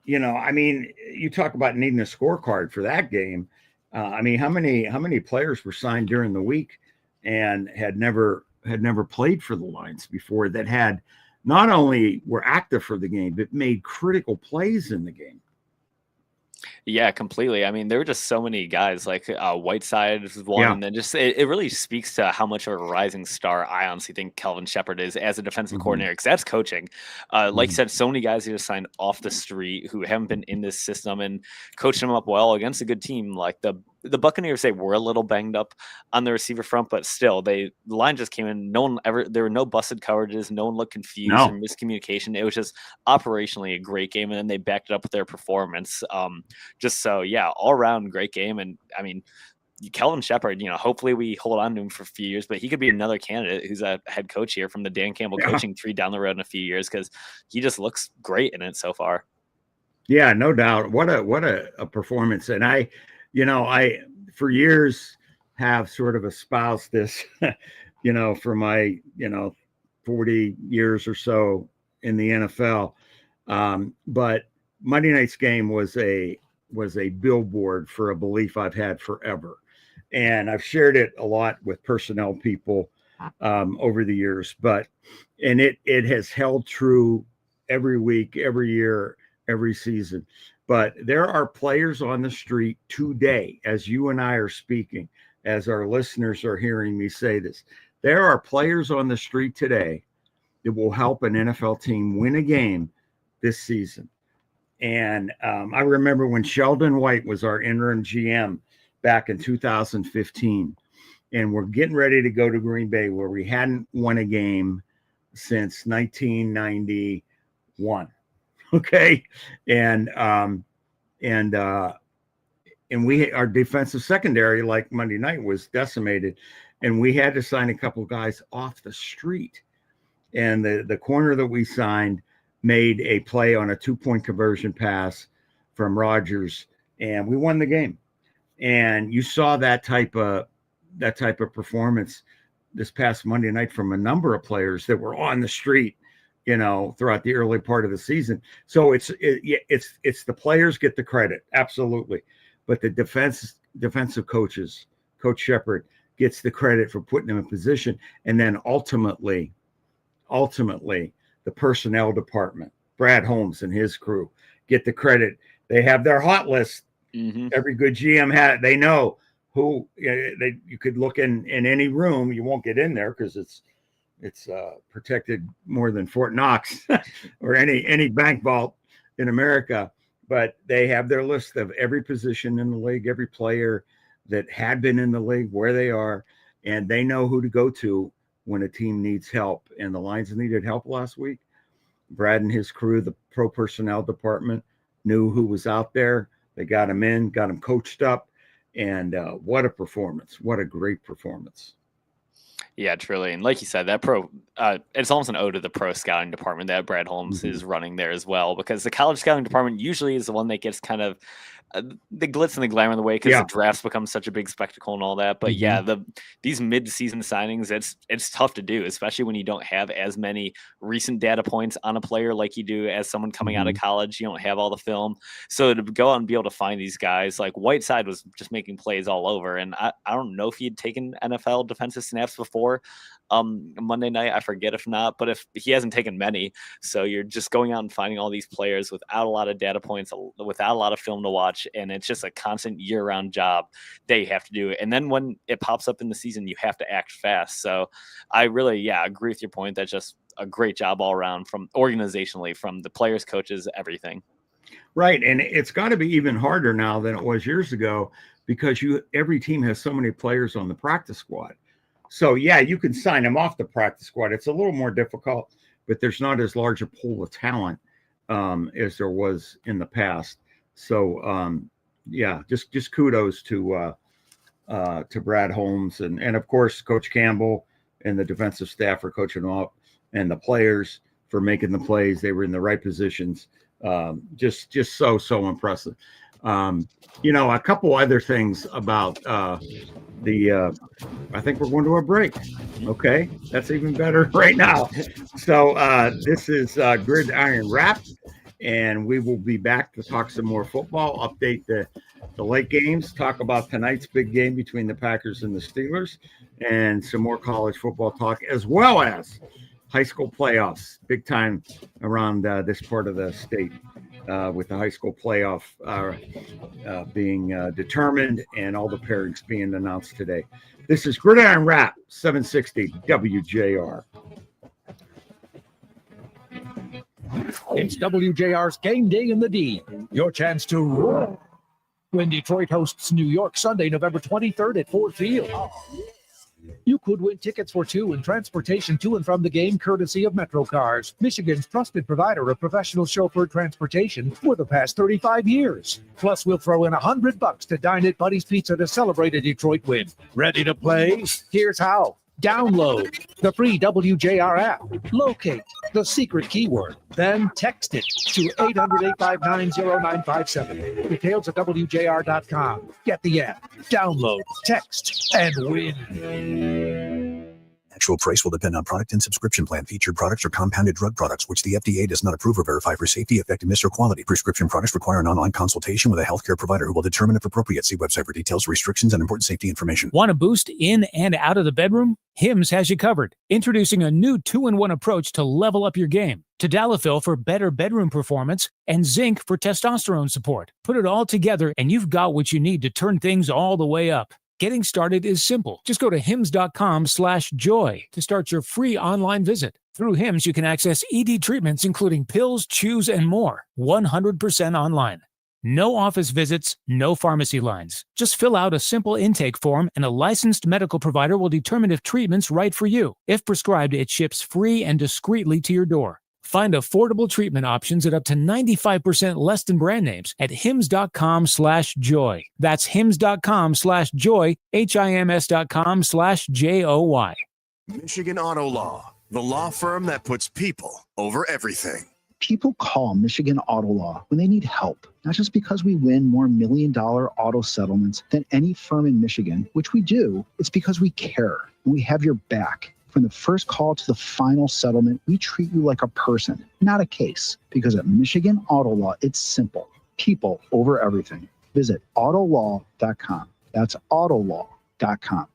Speaker 2: mean, you talk about needing a scorecard for that game. I mean, how many players were signed during the week and had never played for the Lions before, that had not only were active for the game, but made critical plays in the game?
Speaker 3: Yeah, completely. I mean, there were just so many guys like Whiteside was one,
Speaker 2: Yeah.
Speaker 3: and then just it really speaks to how much of a rising star I honestly think Kelvin Shepard is as a defensive coordinator, because that's coaching. Like you said, so many guys who just signed off the street who haven't been in this system and coaching them up well against a good team. Like the Buccaneers, they were a little banged up on the receiver front, but still, the line just came in. There were no busted coverages. No one looked confused or miscommunication. It was just operationally a great game, and then they backed it up with their performance. Just so, yeah, all around great game. And I mean, Kelvin Shepard, hopefully we hold on to him for a few years, but he could be another candidate who's a head coach here from the Dan Campbell coaching tree down the road in a few years, because he just looks great in it so far.
Speaker 2: Yeah, no doubt. What a performance. And I for years have sort of espoused this, for my, 40 years or so in the NFL. But Monday night's game was a billboard for a belief I've had forever. And I've shared it a lot with personnel people over the years, and it has held true every week, every year, every season. But there are players on the street today, as you and I are speaking, as our listeners are hearing me say this, there are players on the street today that will help an NFL team win a game this season. And I remember when Sheldon White was our interim GM back in 2015, and we're getting ready to go to Green Bay, where we hadn't won a game since 1991. Okay. And our defensive secondary, like Monday night, was decimated, and we had to sign a couple guys off the street. And the corner that we signed made a play on a 2-point conversion pass from Rodgers, and we won the game. And you saw that type of performance this past Monday night from a number of players that were on the street, throughout the early part of the season. So it's the players get the credit, absolutely, but the defensive coaches, Coach Shepard, gets the credit for putting them in position, and then ultimately, the personnel department, Brad Holmes and his crew, get the credit. They have their hot list. Every good GM had it. They know who you could look in any room. You won't get in there because it's protected more than Fort Knox or any bank vault in America. But they have their list of every position in the league, every player that had been in the league, where they are, and they know who to go to when a team needs help. And the Lions needed help last week. Brad and his crew, the pro personnel department, knew who was out there. They got him in, got him coached up, and what a performance. What a great performance.
Speaker 3: Yeah, truly. And like you said, that it's almost an ode to the pro scouting department that Brad Holmes is running there as well, because the college scouting department usually is the one that gets kind of the glitz and the glamour in the way, because the drafts become such a big spectacle and all that. But these mid-season signings, it's tough to do, especially when you don't have as many recent data points on a player like you do as someone coming out of college. You don't have all the film. So to go out and be able to find these guys, like Whiteside was just making plays all over. And I don't know if he had taken NFL defensive snaps before Monday night. I forget if not, but if he hasn't taken many. So you're just going out and finding all these players without a lot of data points, without a lot of film to watch. And it's just a constant year-round job that you have to do. And then when it pops up in the season, you have to act fast. So I really, agree with your point. That's just a great job all around, from organizationally, from the players, coaches, everything.
Speaker 2: Right. And it's got to be even harder now than it was years ago, because every team has so many players on the practice squad. So, you can sign them off the practice squad. It's a little more difficult, but there's not as large a pool of talent as there was in the past. So, just kudos to Brad Holmes and of course, Coach Campbell and the defensive staff for coaching them up, and the players for making the plays. They were in the right positions. Just so impressive. A couple other things about I think we're going to a break. Okay, that's even better right now. So this is Gridiron Wrap, and we will be back to talk some more football, update the late games, talk about tonight's big game between the Packers and the Steelers, and some more college football talk, as well as high school playoffs, big time around this part of the state. with the high school playoff being determined and all the pairings being announced today. This is Gridiron Wrap, 760 WJR.
Speaker 10: It's WJR's Game Day in the D. Your chance to roar when Detroit hosts New York Sunday, November 23rd at Ford Field. You could win tickets for two and transportation to and from the game courtesy of Metro Cars, Michigan's trusted provider of professional chauffeur transportation for the past 35 years. Plus, we'll throw in $100 to dine at Buddy's Pizza to celebrate a Detroit win. Ready to play? Here's how. Download the free WJR app. Locate the secret keyword. Then text it to 800-859-0957. Details at WJR.com. Get the app. Download, text, and win.
Speaker 21: Actual price will depend on product and subscription plan. Featured products are compounded drug products, which the FDA does not approve or verify for safety, effectiveness, or quality. Prescription products require an online consultation with a healthcare provider who will determine if appropriate. See website for details, restrictions, and important safety information.
Speaker 22: Want to boost in and out of the bedroom? Hims has you covered. Introducing a new 2-in-1 approach to level up your game. Tadalafil for better bedroom performance and zinc for testosterone support. Put it all together and you've got what you need to turn things all the way up. Getting started is simple. Just go to hims.com/joy to start your free online visit. Through Hims, you can access ED treatments, including pills, chews, and more, 100% online. No office visits, no pharmacy lines. Just fill out a simple intake form and a licensed medical provider will determine if treatment's right for you. If prescribed, it ships free and discreetly to your door. Find affordable treatment options at up to 95% less than brand names at hims.com/joy. That's hims.com/joy, HIMS.com/JOY.
Speaker 23: Michigan Auto Law, the law firm that puts people over everything.
Speaker 24: People call Michigan Auto Law when they need help, not just because we win more million-dollar auto settlements than any firm in Michigan, which we do. It's because we care and we have your back. From the first call to the final settlement, we treat you like a person, not a case. Because at Michigan Auto Law, it's simple. People over everything. Visit autolaw.com. That's autolaw.com.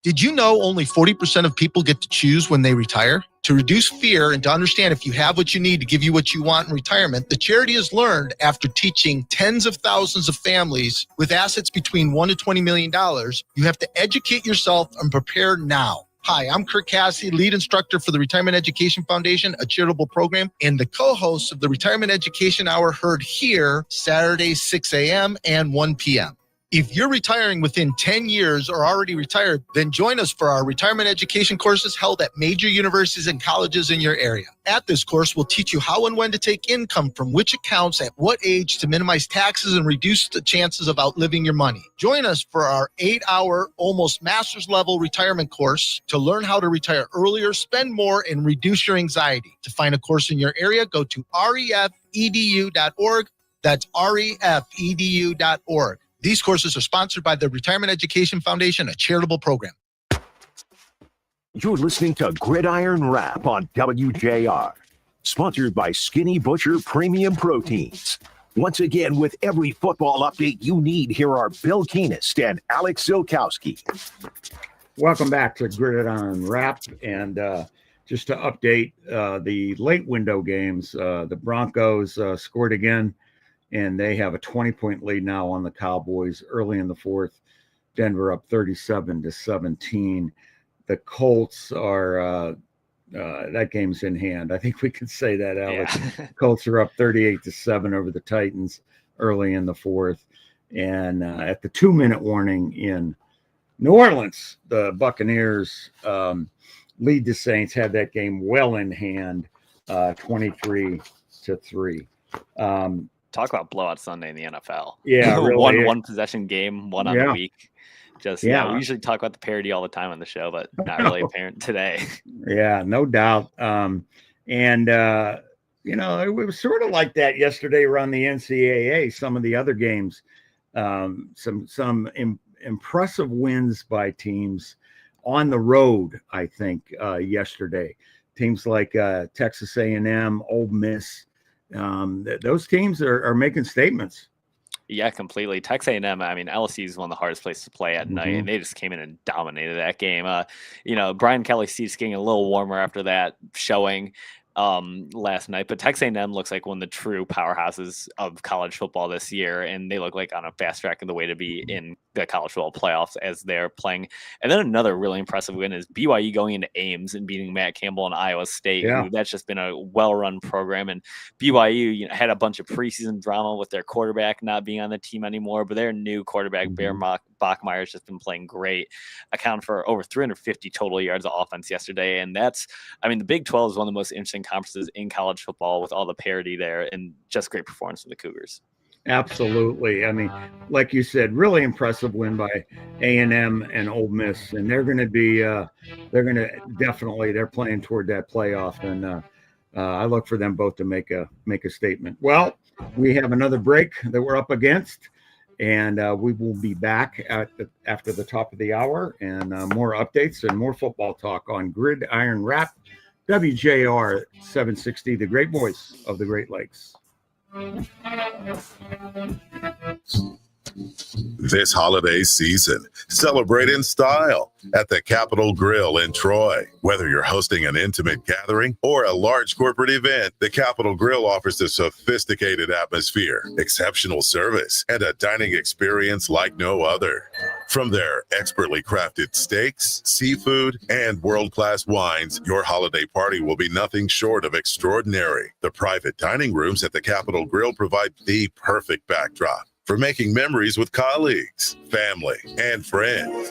Speaker 4: Did you know only 40% of people get to choose when they retire? To reduce fear and to understand if you have what you need to give you what you want in retirement, the charity has learned after teaching tens of thousands of families with assets between $1 to $20 million, you have to educate yourself and prepare now. Hi, I'm Kirk Cassidy, lead instructor for the Retirement Education Foundation, a charitable program, and the co-host of the Retirement Education Hour heard here Saturdays 6 a.m. and 1 p.m. If you're retiring within 10 years or already retired, then join us for our retirement education courses held at major universities and colleges in your area. At this course, we'll teach you how and when to take income from which accounts at what age to minimize taxes and reduce the chances of outliving your money. Join us for our 8-hour, almost master's level retirement course to learn how to retire earlier, spend more, and reduce your anxiety. To find a course in your area, go to refedu.org. That's refedu.org. These courses are sponsored by the Retirement Education Foundation, a charitable program.
Speaker 1: You're listening to Gridiron Wrap on WJR, sponsored by Skinny Butcher Premium Proteins. Once again, with every football update you need, here are Bill Keenist and Alex Zilkowski.
Speaker 2: Welcome back to Gridiron Wrap. And just to update the late window games, the Broncos scored again, and they have a 20-point lead now on the Cowboys early in the fourth. Denver up 37-17. The Colts are that game's in hand. I think we can say that, Alex. Yeah. Colts are up 38-7 over the Titans early in the fourth. And at the 2-minute warning in New Orleans, the Buccaneers lead the Saints, had that game well in hand, 23-3.
Speaker 3: Talk about blowout Sunday in the NFL.
Speaker 2: Yeah, really.
Speaker 3: one possession game, one on the week. Just we usually talk about the parity all the time on the show, but not really apparent today.
Speaker 2: Yeah, no doubt. And it was sort of like that yesterday around the NCAA. Some of the other games, some impressive wins by teams on the road. I think yesterday, teams like Texas A&M, Ole Miss. Those teams are making statements.
Speaker 3: Yeah, completely. Texas A&M, I mean, LSU is one of the hardest places to play at night, and they just came in and dominated that game. Brian Kelly seats getting a little warmer after that showing, last night. But Texas A&M looks like one of the true powerhouses of college football this year, and they look like on a fast track in the way to be in the college football playoffs as they're playing. And then another really impressive win is BYU going into Ames and beating Matt Campbell and Iowa State.
Speaker 2: Yeah.
Speaker 3: Who, that's just been a well-run program. And BYU, had a bunch of preseason drama with their quarterback not being on the team anymore, but their new quarterback, Bear Bachmeier, has just been playing great. Accounted for over 350 total yards of offense yesterday. And that's, the Big 12 is one of the most interesting conferences in college football with all the parity there, and just great performance from the Cougars.
Speaker 2: Absolutely. Like you said, really impressive win by A&M and Ole Miss, and they're going to be they're playing toward that playoff, and I look for them both to make a statement. Well, we have another break that we're up against, and we will be back after the top of the hour, and more updates and more football talk on Gridiron Wrap, WJR 760, the great voice of the Great Lakes.
Speaker 5: This holiday season, celebrate in style at the Capitol Grill in Troy. Whether you're hosting an intimate gathering or a large corporate event, the Capitol Grill offers a sophisticated atmosphere, exceptional service, and a dining experience like no other. From their expertly crafted steaks, seafood, and world-class wines, your holiday party will be nothing short of extraordinary. The private dining rooms at the Capitol Grill provide the perfect backdrop for making memories with colleagues, family, and friends.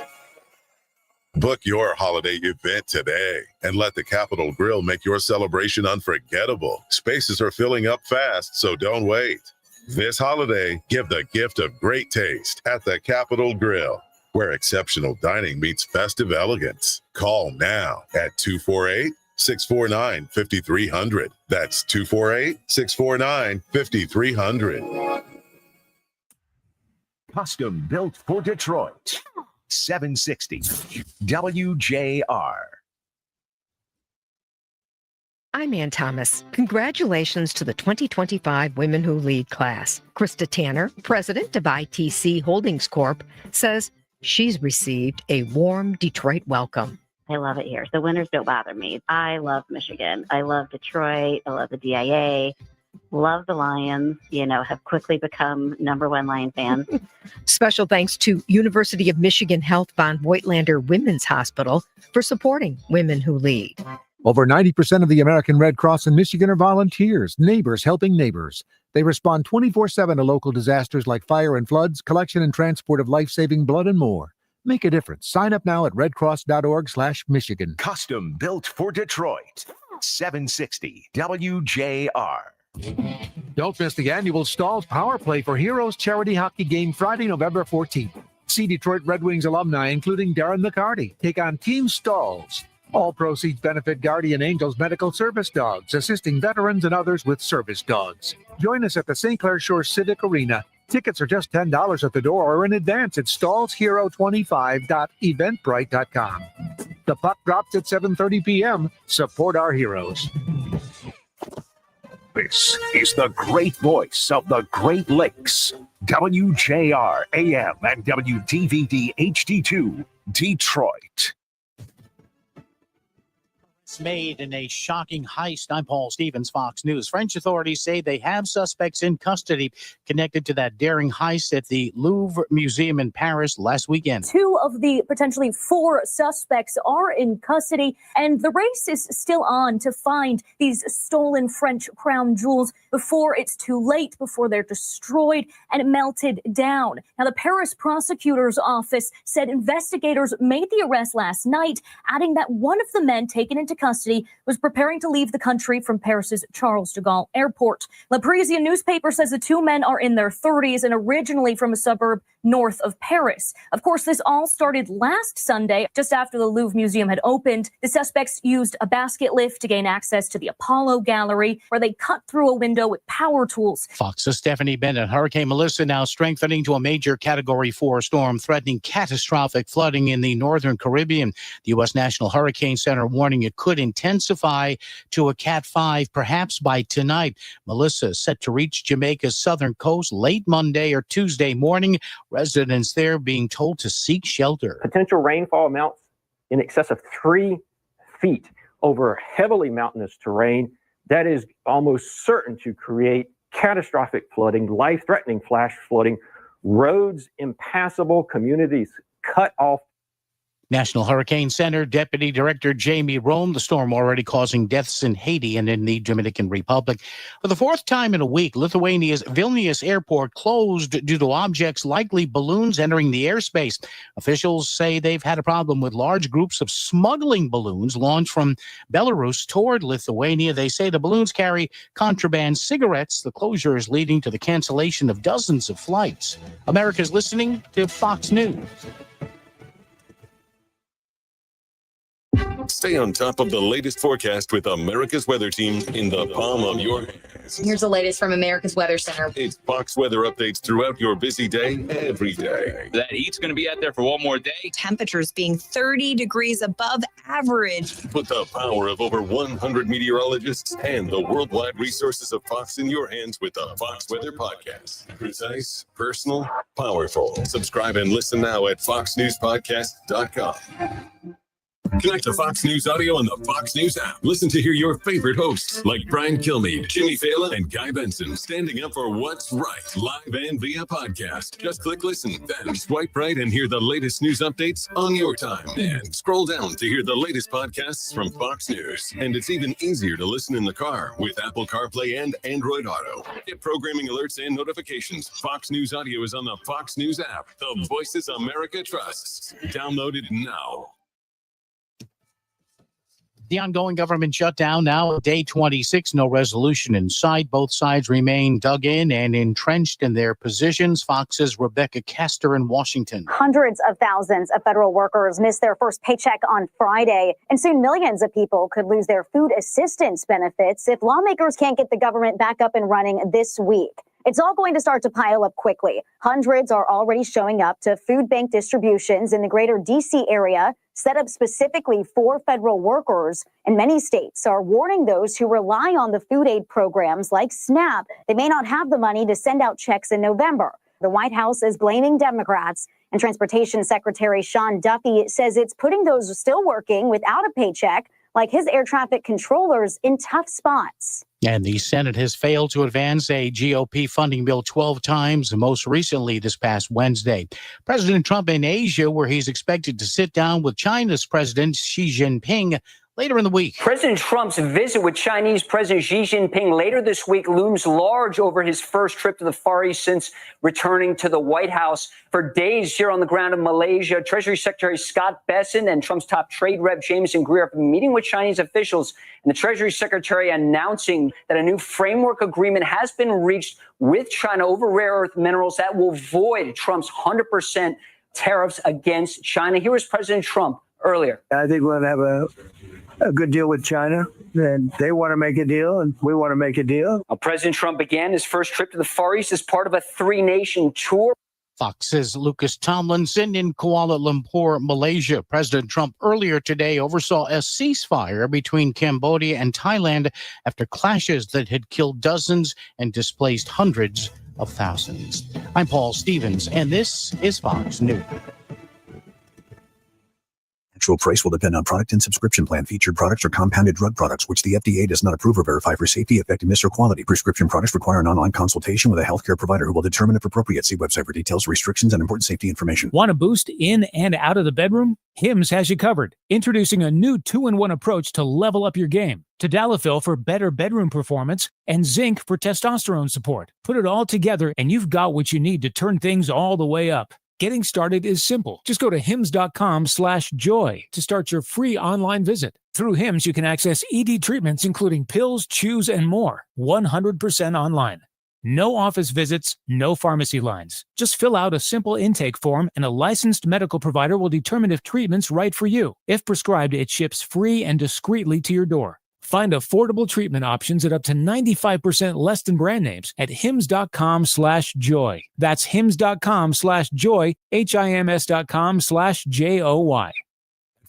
Speaker 5: Book your holiday event today and let the Capitol Grill make your celebration unforgettable. Spaces are filling up fast, so don't wait. This holiday, give the gift of great taste at the Capitol Grill, where exceptional dining meets festive elegance. Call now at 248-649-5300. That's 248-649-5300.
Speaker 1: Custom built for Detroit. 760 WJR.
Speaker 6: I'm Ann Thomas. Congratulations to the 2025 Women Who Lead class. Krista Tanner, president of ITC Holdings Corp., says she's received a warm Detroit welcome.
Speaker 7: I love it here. The winters don't bother me. I love Michigan. I love Detroit. I love the DIA. Love the Lions, have quickly become #1 Lion fans.
Speaker 6: Special thanks to University of Michigan Health von Voigtlander Women's Hospital for supporting Women Who Lead.
Speaker 8: Over 90% of the American Red Cross in Michigan are volunteers, neighbors helping neighbors. They respond 24/7 to local disasters like fire and floods, collection and transport of life-saving blood, and more. Make a difference. Sign up now at redcross.org/Michigan.
Speaker 1: Custom built for Detroit. 760 WJR.
Speaker 10: Don't miss the annual Stalls Power Play for Heroes charity hockey game Friday, November 14th. See Detroit Red Wings alumni, including Darren McCarty, take on Team Stalls. All proceeds benefit Guardian Angels Medical Service Dogs, assisting veterans and others with service dogs. Join us at the St. Clair Shore Civic Arena. Tickets are just $10 at the door or in advance at stallshero25.eventbrite.com. The puck drops at 7:30 p.m. Support our heroes.
Speaker 1: This is the great voice of the Great Lakes. WJR AM and WDVD HD2, Detroit.
Speaker 25: Made in a shocking heist. I'm Paul Stevens, Fox News. French authorities say they have suspects in custody connected to that daring heist at the Louvre Museum in Paris last weekend.
Speaker 26: 2 of the potentially 4 suspects are in custody, and the race is still on to find these stolen French crown jewels before it's too late, before they're destroyed and melted down. Now, the Paris prosecutor's office said investigators made the arrest last night, adding that one of the men taken into custody was preparing to leave the country from Paris's Charles de Gaulle airport. La Parisienne newspaper says the 2 men are in their 30s and originally from a suburb north of Paris. Of course, this all started last Sunday, just after the Louvre Museum had opened. The suspects used a basket lift to gain access to the Apollo Gallery, where they cut through a window with power tools.
Speaker 25: Fox's Stephanie Bennett. Hurricane Melissa now strengthening to a major Category 4 storm, threatening catastrophic flooding in the northern Caribbean. The U.S. National Hurricane Center warning it could intensify to a Cat 5 perhaps by tonight. Melissa is set to reach Jamaica's southern coast late Monday or Tuesday morning. Residents there being told to seek shelter.
Speaker 27: Potential rainfall amounts in excess of 3 feet over heavily mountainous terrain.
Speaker 9: that is almost certain to create catastrophic flooding, life-threatening flash flooding, roads impassable, communities cut off.
Speaker 25: National Hurricane Center Deputy Director Jamie Rome. The storm already causing deaths in Haiti and in the Dominican Republic. For the fourth time in a week, Lithuania's Vilnius airport closed due to objects, likely balloons, entering the airspace. Officials say they've had a problem with large groups of smuggling balloons launched from Belarus toward Lithuania. They say the balloons carry contraband cigarettes. The closure is leading to the cancellation of dozens of flights. America's listening to Fox News.
Speaker 11: Stay on top of the latest forecast with America's Weather Team in the palm of your hands.
Speaker 12: Here's the latest from America's Weather Center.
Speaker 11: It's Fox weather updates throughout your busy day, every day.
Speaker 13: That heat's going to be out there for one more day.
Speaker 12: Temperatures being 30 degrees above average.
Speaker 11: Put the power of over 100 meteorologists and the worldwide resources of Fox in your hands with the Fox Weather Podcast. Precise, personal, powerful. Subscribe and listen now at foxnewspodcast.com. Connect to Fox News Audio on the Fox News app. Listen to hear your favorite hosts like Brian Kilmeade, Jimmy Fallon, and Guy Benson standing up for what's right, live and via podcast. Just click listen, then swipe right and hear the latest news updates on your time. And scroll down to hear the latest podcasts from Fox News. And it's even easier to listen in the car with Apple CarPlay and Android Auto. Get programming alerts and notifications. Fox News Audio is on the Fox News app. The voices America trusts. Download it now.
Speaker 25: The ongoing government shutdown now at day 26, no resolution in sight. Both sides remain dug in and entrenched in their positions. Fox's Rebecca Castor in Washington.
Speaker 14: Hundreds of thousands of federal workers missed their first paycheck on Friday, and soon millions of people could lose their food assistance benefits if lawmakers can't get the government back up and running this week. It's all going to start to pile up quickly. Hundreds are already showing up to food bank distributions in the greater D.C. area, set up specifically for federal workers. And many states are warning those who rely on the food aid programs like SNAP they may not have the money to send out checks in November. The White House is blaming Democrats, and Transportation Secretary Sean Duffy says it's putting those still working without a paycheck, like his air traffic controllers, in tough spots.
Speaker 25: And the Senate has failed to advance a GOP funding bill 12 times, most recently this past Wednesday. President Trump in Asia, where he's expected to sit down with China's President Xi Jinping later in the week.
Speaker 15: President Trump's visit with Chinese President Xi Jinping later this week looms large over his first trip to the Far East since returning to the White House. For days here on the ground in Malaysia, Treasury Secretary Scott Bessent and Trump's top trade rep Jameson Greer have been meeting with Chinese officials, and the Treasury Secretary announcing that a new framework agreement has been reached with China over rare earth minerals that will void Trump's 100% tariffs against China. Here was President Trump earlier.
Speaker 27: I think we're going to have a good deal with China, and they want to make a deal, and we want to make a deal.
Speaker 15: President Trump began his first trip to the Far East as part of a three-nation tour.
Speaker 25: Fox's Lucas Tomlinson in Kuala Lumpur, Malaysia. President Trump earlier today oversaw a ceasefire between Cambodia and Thailand after clashes that had killed dozens and displaced hundreds of thousands. I'm Paul Stevens, and this is Fox News.
Speaker 21: Actual price will depend on product and subscription plan. Featured products are compounded drug products, which the FDA does not approve or verify for safety, effectiveness, or quality. Prescription products require an online consultation with a healthcare provider who will determine if appropriate. See website for details, restrictions, and important safety information.
Speaker 22: Want to boost in and out of the bedroom? Hims has you covered. Introducing a new 2-in-1 approach to level up your game. Tadalafil for better bedroom performance and zinc for testosterone support. Put it all together and you've got what you need to turn things all the way up. Getting started is simple. Just go to hims.com/joy to start your free online visit. Through Hims, you can access ED treatments, including pills, chews, and more, 100% online. No office visits, no pharmacy lines. Just fill out a simple intake form and a licensed medical provider will determine if treatment's right for you. If prescribed, it ships free and discreetly to your door. Find affordable treatment options at up to 95% less than brand names at hims.com/joy. That's hims.com/joy, hims.com/joy.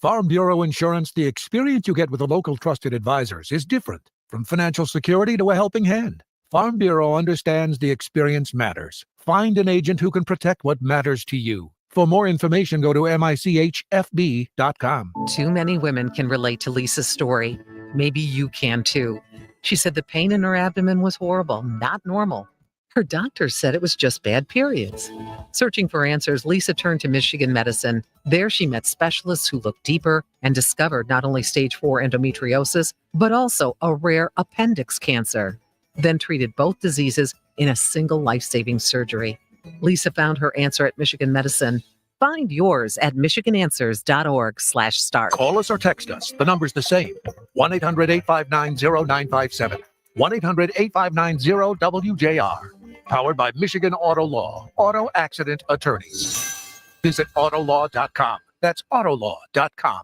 Speaker 8: Farm Bureau Insurance, the experience you get with the local trusted advisors is different. From financial security to a helping hand, Farm Bureau understands the experience matters. Find an agent who can protect what matters to you. For more information, go to michfb.com.
Speaker 6: Too many women can relate to Lisa's story. Maybe you can too.
Speaker 16: She said the pain in her abdomen was horrible, not normal. Her doctor said it was just bad periods. Searching for answers, Lisa turned to Michigan Medicine. There she met specialists who looked deeper and discovered not only stage 4 endometriosis, but also a rare appendix cancer. Then treated both diseases in a single life-saving surgery. Lisa found her answer at Michigan Medicine. Find yours at michigananswers.org/start.
Speaker 10: Call us or text us. The number's the same. 1-800-859-0957. 1-800-859-0WJR. Powered by Michigan Auto Law. Auto Accident Attorneys. Visit autolaw.com. That's autolaw.com.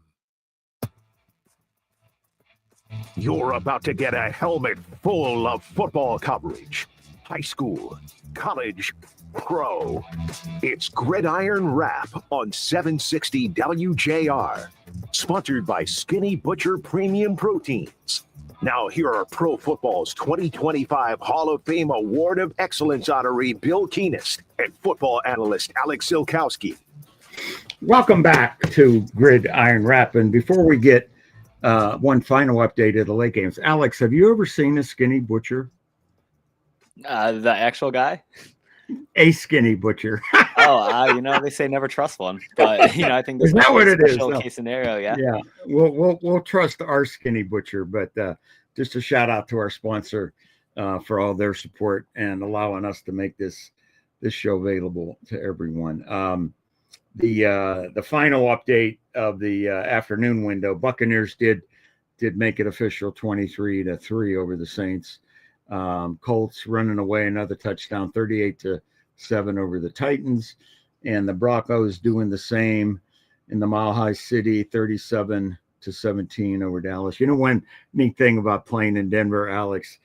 Speaker 1: You're about to get a helmet full of football coverage. High school, college, pro. It's Gridiron Wrap on 760 WJR. Sponsored by Skinny Butcher Premium Proteins. Now here are Pro Football's 2025 Hall of Fame Award of Excellence honoree Bill Keenist and football analyst Alex Zilkowski.
Speaker 2: Welcome back to Gridiron Wrap. And before we get one final update of the late games, Alex, have you ever seen a Skinny Butcher?
Speaker 3: The actual guy?
Speaker 2: A Skinny Butcher.
Speaker 3: They say never trust one, but I think
Speaker 2: Isn't that what it is?
Speaker 3: Special case scenario, yeah.
Speaker 2: Yeah, we'll trust our Skinny Butcher, but just a shout out to our sponsor for all their support and allowing us to make this show available to everyone. The final update of the afternoon window, Buccaneers did make it official 23-3 over the Saints. Colts running away another touchdown, 38-7 over the Titans, and the Broncos doing the same in the Mile High City, 37-17 over Dallas. You know, one neat thing about playing in Denver, Alex,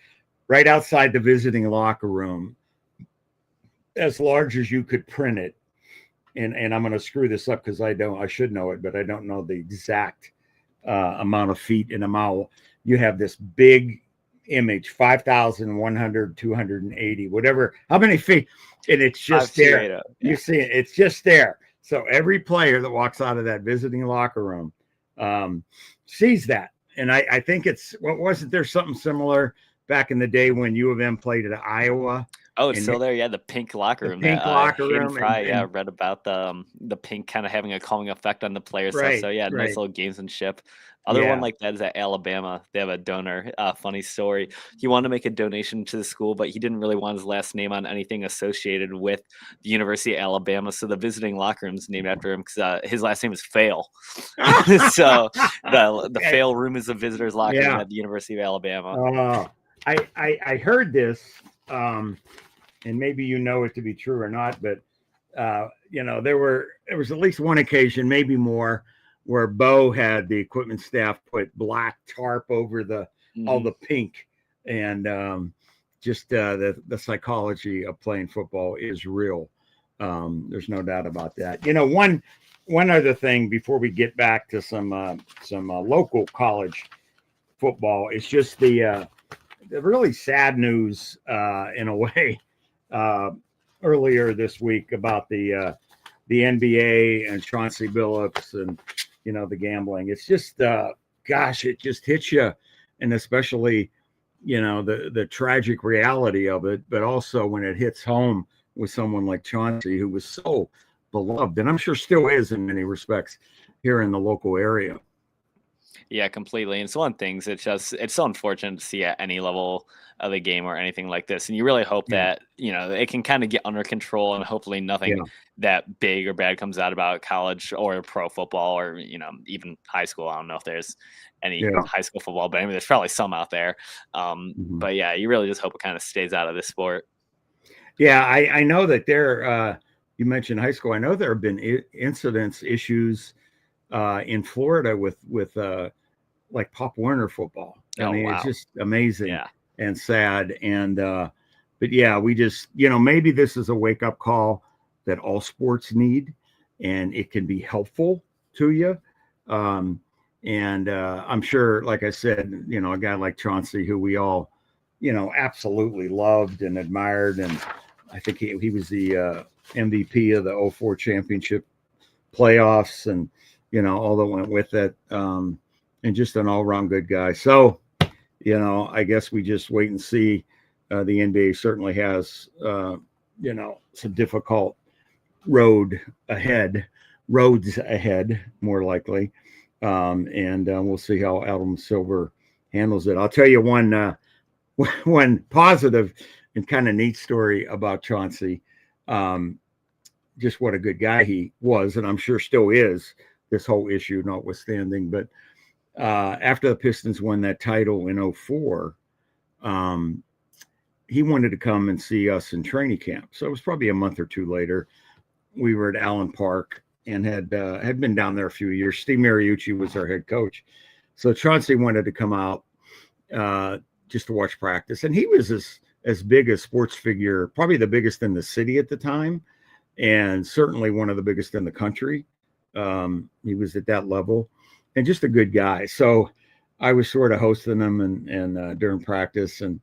Speaker 2: right outside the visiting locker room, as large as you could print it, and I'm going to screw this up because I should know it, but I don't know the exact amount of feet in a mile. You have this big image, 5,100, 280, whatever, how many feet, and it's just there. Yeah. You see it, it's just there. So every player that walks out of that visiting locker room sees that. And I think wasn't there something similar back in the day when U of M played at Iowa?
Speaker 3: Oh, it's still there. Yeah, the pink locker room.
Speaker 2: Locker room.
Speaker 3: I read about the pink kind of having a calming effect on the players.
Speaker 2: Right,
Speaker 3: so yeah, nice little gamesmanship. Other one like that is at Alabama. They have a donor. Funny story. He wanted to make a donation to the school, but he didn't really want his last name on anything associated with the University of Alabama. So the visiting locker room is named after him because his last name is Fail. So the Fail room is the visitors' locker room at the University of Alabama.
Speaker 2: I heard this, and maybe you know it to be true or not, but there was at least one occasion, maybe more, where Bo had the equipment staff put black tarp over all the pink, and just the psychology of playing football is real. There's no doubt about that. One other thing before we get back to some local college football, it's just the really sad news in a way earlier this week about the NBA and Chauncey Billups and the gambling. It's just it just hits you, and especially the tragic reality of it, but also when it hits home with someone like Chauncey, who was so beloved, and I'm sure still is in many respects here in the local area.
Speaker 3: Yeah, completely. And it's one of the things, it's so unfortunate to see at any level of the game or anything like this. And you really hope that, it can kind of get under control, and hopefully nothing that big or bad comes out about college or pro football or, even high school. I don't know if there's any high school football, but I mean, there's probably some out there. But yeah, you really just hope it kind of stays out of this sport.
Speaker 2: Yeah, I know that you mentioned high school. I know there have been issues in Florida with like Pop Warner football. I mean, wow. It's just amazing and sad. And but yeah, we just maybe this is a wake up call that all sports need, and it can be helpful to you. And I'm sure, like I said, a guy like Chauncey, who we all absolutely loved and admired, and I think he was the MVP of the 2004 championship playoffs, and all that went with it, and just an all-around good guy. So I guess we just wait and see. The NBA certainly has, some difficult roads ahead, more likely. And we'll see how Adam Silver handles it. I'll tell you one positive and kind of neat story about Chauncey. Just what a good guy he was, and I'm sure still is, this whole issue notwithstanding. But after the Pistons won that title in 2004, he wanted to come and see us in training camp. So it was probably a month or two later. We were at Allen Park and had been down there a few years. Steve Mariucci was our head coach. So Chauncey wanted to come out just to watch practice. And he was as big a sports figure, probably the biggest in the city at the time, and certainly one of the biggest in the country. He was at that level, and just a good guy. So I was sort of hosting him and during practice, and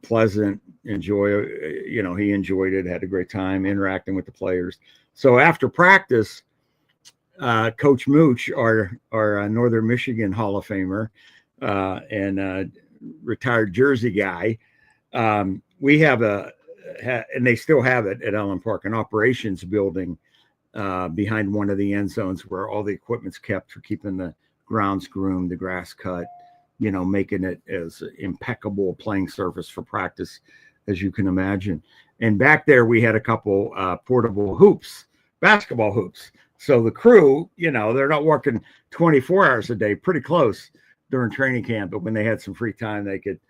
Speaker 2: pleasant, he enjoyed it, had a great time interacting with the players. So after practice, Coach Mooch, our Northern Michigan Hall of Famer and retired Jersey guy, we have and they still have it at Allen Park, an operations building behind one of the end zones where all the equipment's kept for keeping the grounds groomed, the grass cut, making it as impeccable a playing surface for practice as you can imagine. And back there, we had a couple portable hoops, basketball hoops. So the crew, they're not working 24 hours a day, pretty close during training camp. But when they had some free time, they could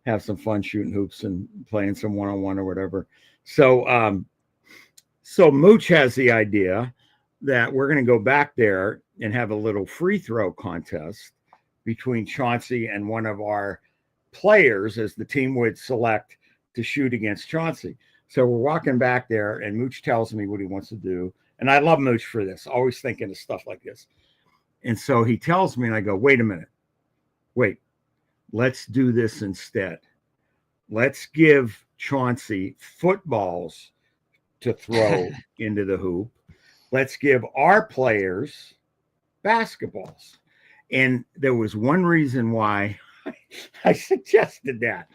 Speaker 2: have some fun shooting hoops and playing some one-on-one or whatever. So, so Mooch has the idea that we're going to go back there and have a little free throw contest between Chauncey and one of our players, as the team would select to shoot against Chauncey. So we're walking back there, and Mooch tells me what he wants to do. And I love Mooch for this, always thinking of stuff like this. And so he tells me, and I go, wait a minute. Wait, let's do this instead. Let's give Chauncey footballs to throw into the hoop. Let's give our players basketballs. And there was one reason why I suggested that.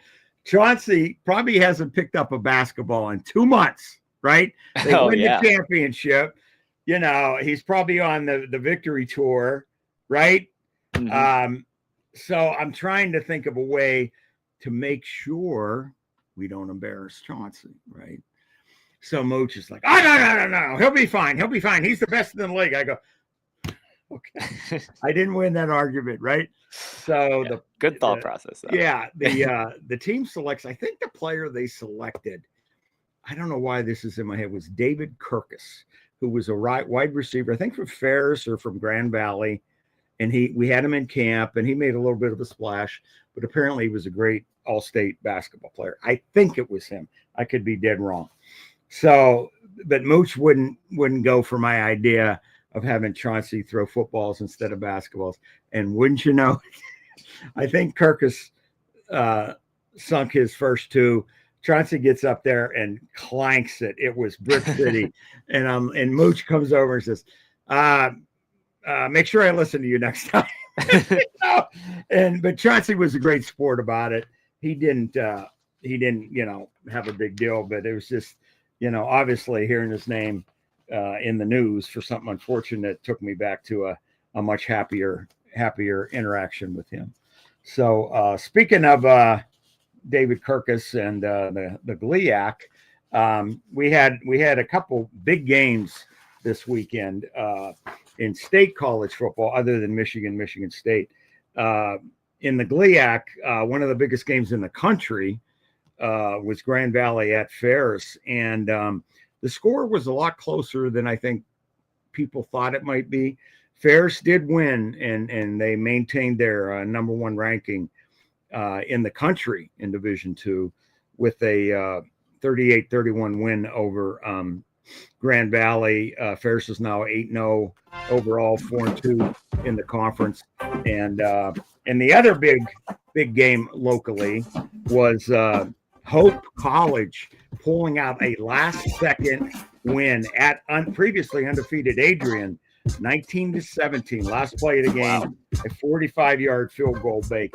Speaker 2: Chauncey probably hasn't picked up a basketball in 2 months, right? They win the championship. He's probably on the victory tour, right? Mm-hmm. So I'm trying to think of a way to make sure we don't embarrass Chauncey, right? So Mooch is like, oh, no. He'll be fine. He's the best in the league. I go, okay. I didn't win that argument, right? So the
Speaker 3: good thought process. Though.
Speaker 2: Yeah, the team selects. I think the player they selected, I don't know why this is in my head, was David Kirkus, who was a wide receiver, I think from Ferris or from Grand Valley, and we had him in camp, and he made a little bit of a splash. But apparently, he was a great all-state basketball player. I think it was him. I could be dead wrong. So, but Mooch wouldn't go for my idea of having Chauncey throw footballs instead of basketballs. And wouldn't you know, I think Kirkus sunk his first two. Chauncey gets up there and clanks it. It was Brick City. And Mooch comes over and says, make sure I listen to you next time. But Chauncey was a great sport about it. He didn't have a big deal, but it was just, obviously hearing his name in the news for something unfortunate took me back to a much happier interaction with him. So speaking of David Kirkus and the GLIAC, we had a couple big games this weekend in state college football, other than Michigan State. In the GLIAC, one of the biggest games in the country was Grand Valley at Ferris, and the score was a lot closer than I think people thought it might be. Ferris did win, and they maintained their number one ranking in the country in Division II with a 38-31 win over Grand Valley. Ferris is now 8-0 overall, 4-2 in the conference. And the other big game locally was Hope College pulling out a last-second win at previously undefeated Adrian, 19-17, last play of the game. Wow. a 45-yard field goal by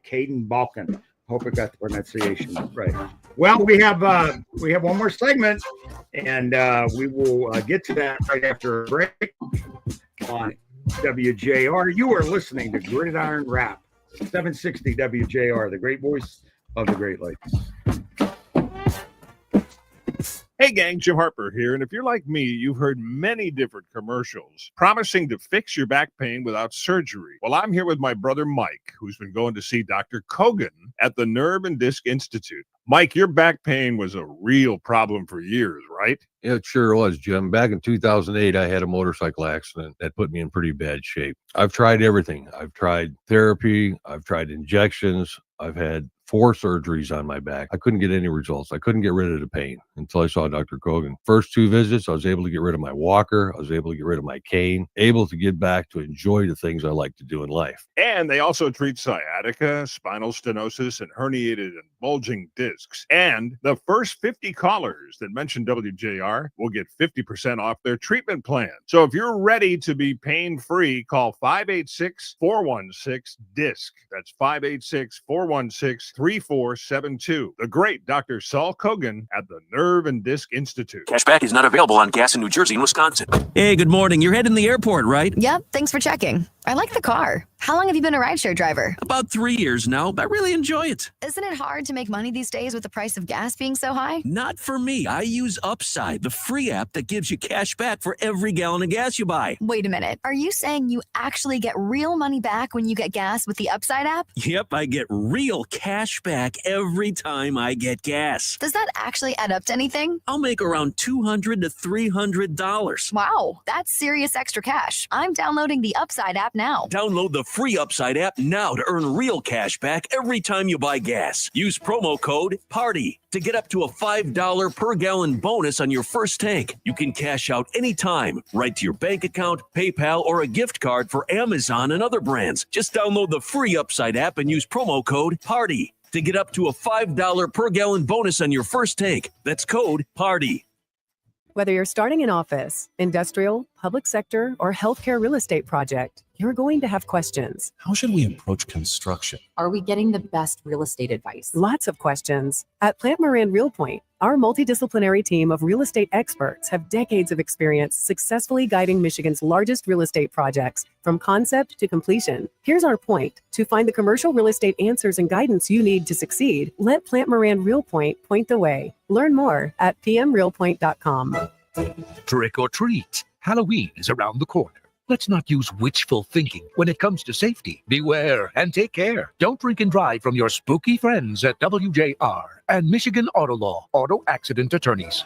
Speaker 2: Caden Balkin. Hope I got the pronunciation right. Well, we have one more segment, and we will get to that right after a break on WJR. You are listening to Gridiron Wrap, 760 WJR, the great voice of the Great Lakes.
Speaker 4: Hey gang, Jim Harper here, and if you're like me, you've heard many different commercials promising to fix your back pain without surgery. Well, I'm here with my brother Mike, who's been going to see Dr. Kogan at the Nerve and Disc Institute. Mike, your back pain was a real problem for years, right?
Speaker 17: It sure was, Jim. Back in 2008, I had a motorcycle accident that put me in pretty bad shape. I've tried everything. I've tried therapy. I've tried injections. I've had 4 surgeries on my back. I couldn't get any results. I couldn't get rid of the pain until I saw Dr. Kogan. First 2 visits, I was able to get rid of my walker. I was able to get rid of my cane, able to get back to enjoy the things I like to do in life.
Speaker 4: And they also treat sciatica, spinal stenosis, and herniated and bulging discs. And the first 50 callers that mention WJR will get 50% off their treatment plan. So if you're ready to be pain-free, call 586-416-DISC. That's 586-416-3472. The great Dr. Saul Kogan at the Nerve and Disc Institute.
Speaker 18: Cashback is not available on gas in New Jersey and Wisconsin.
Speaker 19: Hey, good morning. You're heading to the airport, right?
Speaker 20: Yep, thanks for checking. I like the car. How long have you been a rideshare driver?
Speaker 19: About 3 years now. I really enjoy it.
Speaker 20: Isn't it hard to make money these days with the price of gas being so high?
Speaker 19: Not for me. I use Upside, the free app that gives you cash back for every gallon of gas you buy.
Speaker 20: Wait a minute. Are you saying you actually get real money back when you get gas with the Upside app?
Speaker 19: Yep, I get real cash back every time I get gas.
Speaker 20: Does that actually add up to anything?
Speaker 19: I'll make around $200 to $300.
Speaker 20: Wow, that's serious extra cash. I'm downloading the Upside app now.
Speaker 19: Download the free Upside app now to earn real cash back every time you buy gas. Use promo code PARTY to get up to a $5 per gallon bonus on your first tank. You can cash out anytime, right to your bank account, PayPal, or a gift card for Amazon and other brands. Just download the free Upside app and use promo code PARTY to get up to a $5 per gallon bonus on your first tank. That's code PARTY.
Speaker 23: Whether you're starting an office, industrial, public sector, or healthcare real estate project, you're going to have questions.
Speaker 24: How should we approach construction?
Speaker 28: Are we getting the best real estate advice?
Speaker 23: Lots of questions. At Plant Moran Real Point, our multidisciplinary team of real estate experts have decades of experience successfully guiding Michigan's largest real estate projects from concept to completion. Here's our point. To find the commercial real estate answers and guidance you need to succeed, let Plant Moran Real Point point the way. Learn more at pmrealpoint.com.
Speaker 10: Trick or treat. Halloween is around the corner. Let's not use wishful thinking when it comes to safety. Beware and take care. Don't drink and drive from your spooky friends at WJR and Michigan Auto Law, auto accident attorneys.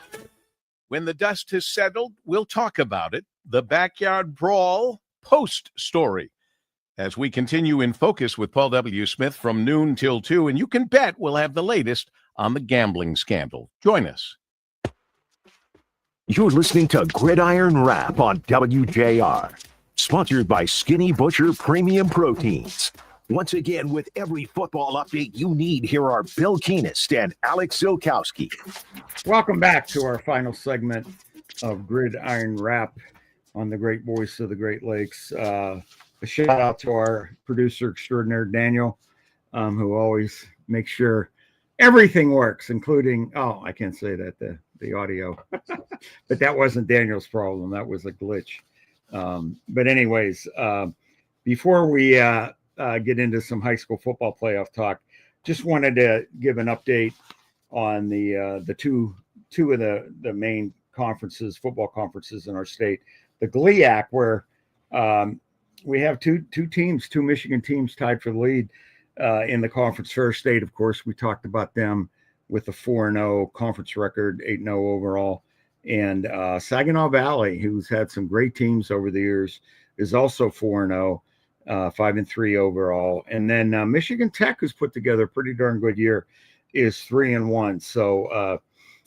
Speaker 29: When the dust has settled, we'll talk about it. The Backyard Brawl post story. As we continue in focus with Paul W. Smith from noon till 2, and you can bet we'll have the latest on the gambling scandal. Join us.
Speaker 1: You're listening to Gridiron Wrap on WJR, sponsored by Skinny Butcher Premium Proteins. Once again, with every football update you need, here are Bill Keenist and Alex Zilkowski.
Speaker 2: Welcome back to our final segment of Gridiron Wrap on the great voice of the Great Lakes. A shout out to our producer extraordinaire, Daniel, who always makes sure everything works, including, I can't say that, the audio, but that wasn't Daniel's problem. That was a glitch. But anyways, before we get into some high school football playoff talk, just wanted to give an update on the two of the main conferences, football conferences in our state. The GLIAC, where we have two Michigan teams tied for the lead in the conference. Fair State, of course, we talked about them with a 4-0 conference record, 8-0 overall. And Saginaw Valley, who's had some great teams over the years, is also 4-0, 5-3 overall. And then Michigan Tech, who's put together a pretty darn good year, is 3-1, so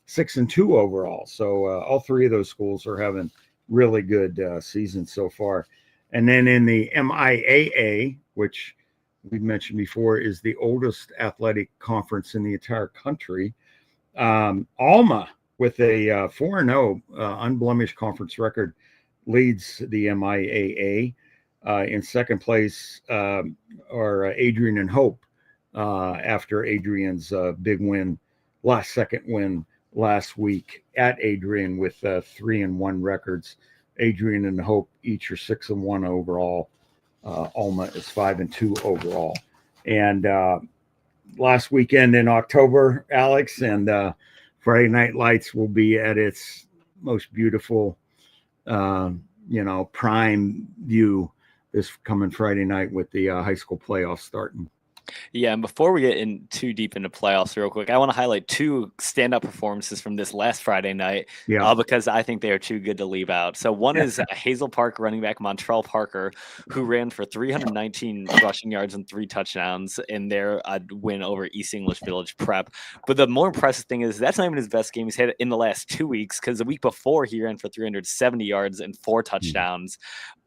Speaker 2: 6-2 overall. So all three of those schools are having really good seasons so far. And then in the MIAA, which we've mentioned before, is the oldest athletic conference in the entire country. Alma, with a 4-0 unblemished conference record, leads the MIAA. In second place are Adrian and Hope after Adrian's big win, second win last week at Adrian with 3-1 records. Adrian and Hope each are 6-1 overall. Alma is 5-2 overall. And last weekend in October, Alex, and Friday Night Lights will be at its most beautiful, prime view this coming Friday night with the high school playoffs starting.
Speaker 3: Yeah, and before we get in too deep into playoffs real quick, I want to highlight two standout performances from this last Friday night because I think they are too good to leave out. So one is Hazel Park running back Montrell Parker, who ran for 319 rushing yards and 3 touchdowns in their win over East English Village Prep. But the more impressive thing is that's not even his best game he's had in the last 2 weeks, because the week before he ran for 370 yards and 4 touchdowns.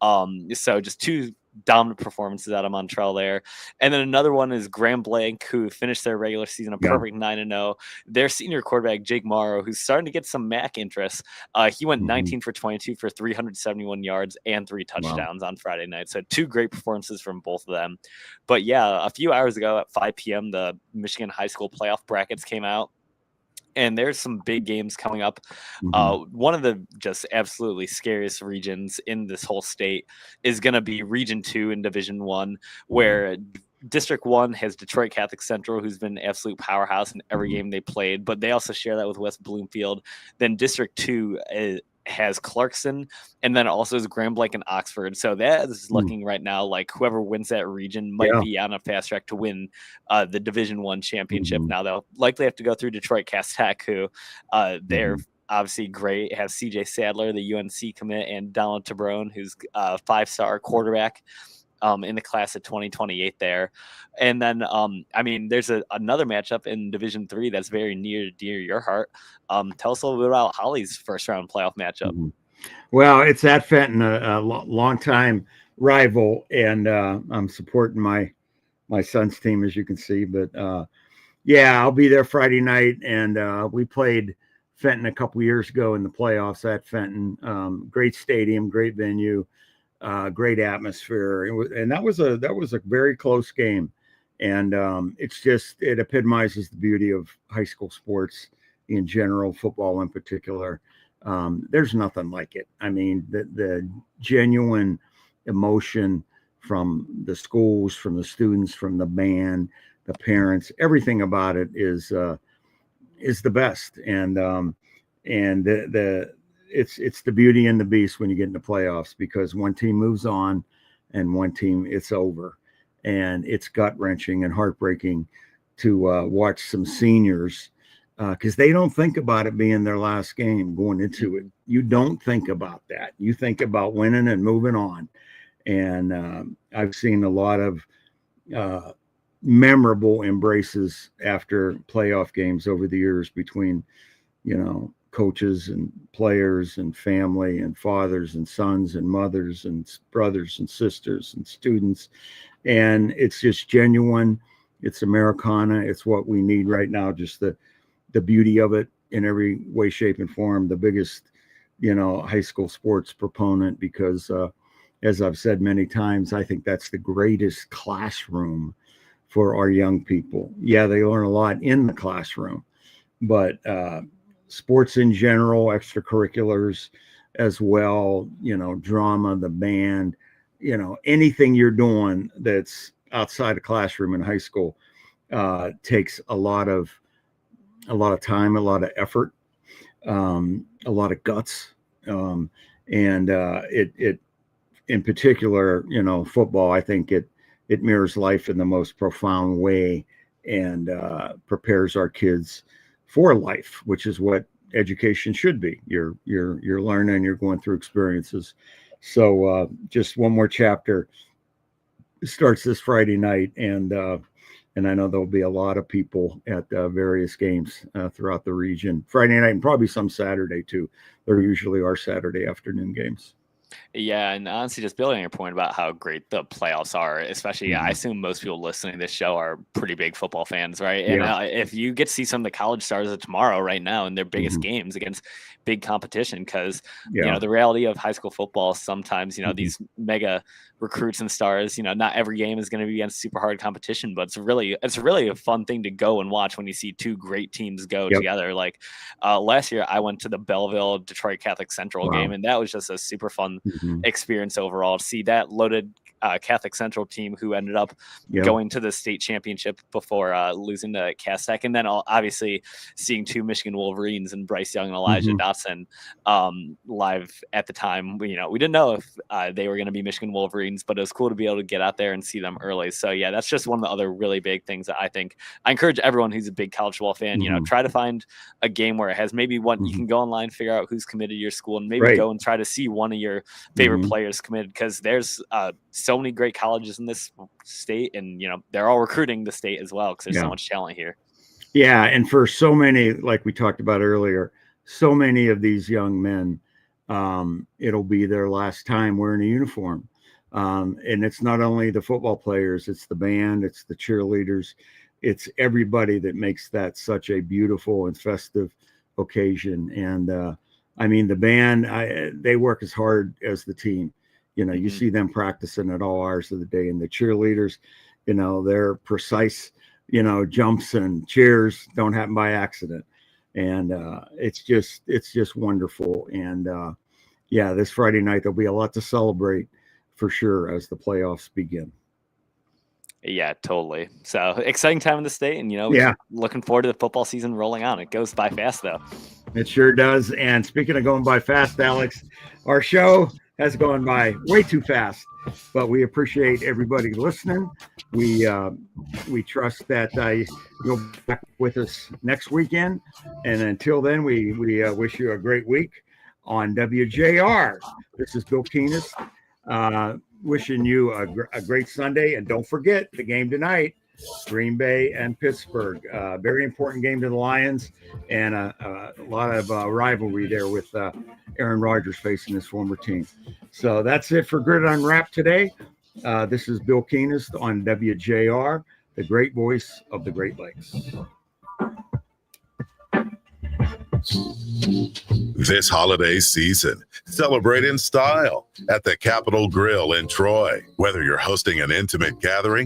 Speaker 3: So just two dominant performances out of Montrell there. And then another one is Graham Blank, who finished their regular season a perfect 9-0. Their senior quarterback, Jake Morrow, who's starting to get some MAC interest. He went 19 for 22 for 371 yards and 3 touchdowns on Friday night. So 2 great performances from both of them. But yeah, a few hours ago at 5 p.m., the Michigan high school playoff brackets came out. And there's some big games coming up. One of the just absolutely scariest regions in this whole state is going to be Region 2 in Division 1, where District 1 has Detroit Catholic Central, who's been an absolute powerhouse in every game they played, but they also share that with West Bloomfield. Then District 2 has Clarkson, and then also is Grand Blanc and Oxford. So that is looking right now like whoever wins that region might be on a fast track to win the Division 1 championship. Now they'll likely have to go through Detroit Cass Tech, who they're obviously great. Have CJ Sadler, the UNC commit, and Donald Tabrone, who's a 5-star quarterback in the class of 2028 there. And then, there's another matchup in Division 3 that's very near to your heart. Tell us a little bit about Holly's first round playoff matchup.
Speaker 2: Well, it's at Fenton, a long-time rival, and I'm supporting my son's team, as you can see. But I'll be there Friday night, and we played Fenton a couple years ago in the playoffs at Fenton. Great stadium, great venue. Great atmosphere, and that was a very close game, and it epitomizes the beauty of high school sports in general, football in particular. There's nothing like it. I mean, the genuine emotion from the schools, from the students, from the band, the parents, everything about it is the best, and it's the beauty and the beast when you get into playoffs, because one team moves on and one team it's over, and it's gut-wrenching and heartbreaking to watch some seniors because they don't think about it being their last game going into it. You don't think about that. You think about winning and moving on. And I've seen a lot of memorable embraces after playoff games over the years between, coaches and players and family and fathers and sons and mothers and brothers and sisters and students. And it's just genuine. It's Americana. It's what we need right now. Just the beauty of it in every way, shape, and form. The biggest, high school sports proponent, because as I've said many times, I think that's the greatest classroom for our young people. Yeah, they learn a lot in the classroom, but sports in general, extracurriculars as well, drama, the band, anything you're doing that's outside a classroom in high school takes a lot of time, a lot of effort, a lot of guts. And it in particular, football, I think it mirrors life in the most profound way, and prepares our kids for life, which is what education should be. You're learning, you're going through experiences. So just one more chapter starts this Friday night, and I know there'll be a lot of people at various games throughout the region. Friday night and probably some Saturday too. There usually are Saturday afternoon games.
Speaker 3: Yeah, and honestly, just building on your point about how great the playoffs are, especially, I assume most people listening to this show are pretty big football fans, right? And
Speaker 2: Yeah.
Speaker 3: if you get to see some of the college stars of tomorrow right now in their biggest games against big competition, because,
Speaker 2: Yeah.
Speaker 3: the reality of high school football, sometimes, these mega recruits and stars, not every game is going to be against super hard competition, but it's really a fun thing to go and watch when you see two great teams go together. Like last year, I went to the Belleville Detroit Catholic Central game, and that was just a super fun experience overall to see that loaded Catholic Central team who ended up going to the state championship before losing to Cass Tech, and then obviously seeing two Michigan Wolverines and Bryce Young and Elijah Dotson live at the time. We didn't know if they were going to be Michigan Wolverines, but it was cool to be able to get out there and see them early. So yeah, that's just one of the other really big things that I think I encourage everyone who's a big college football fan. Try to find a game where it has maybe one you can go online, figure out who's committed to your school, and maybe go and try to see one of your favorite players committed, because there's so many great colleges in this state, and they're all recruiting the state as well, because there's so much talent here.
Speaker 2: Yeah, and for so many, like we talked about earlier, so many of these young men, it'll be their last time wearing a uniform. And it's not only the football players, it's the band, it's the cheerleaders, it's everybody that makes that such a beautiful and festive occasion. And I mean, the band, they work as hard as the team. You see them practicing at all hours of the day, and the cheerleaders, their precise, jumps and cheers don't happen by accident. And it's just wonderful. And yeah, this Friday night, there'll be a lot to celebrate for sure as the playoffs begin.
Speaker 3: Yeah, totally. So exciting time in the state, and looking forward to the football season rolling on. It goes by fast though.
Speaker 2: It sure does. And speaking of going by fast, Alex, our show has gone by way too fast, but we appreciate everybody listening. We trust that you'll be back with us next weekend. And until then, we wish you a great week on WJR. This is Bill Keenist, wishing you a great Sunday. And don't forget the game tonight, Green Bay and Pittsburgh. Very important game to the Lions, and a lot of rivalry there with Aaron Rodgers facing his former team. So that's it for Gridiron Wrap today. This is Bill Keenist on WJR, the great voice of the Great Lakes.
Speaker 5: This holiday season, celebrate in style at the Capitol Grill in Troy. Whether you're hosting an intimate gathering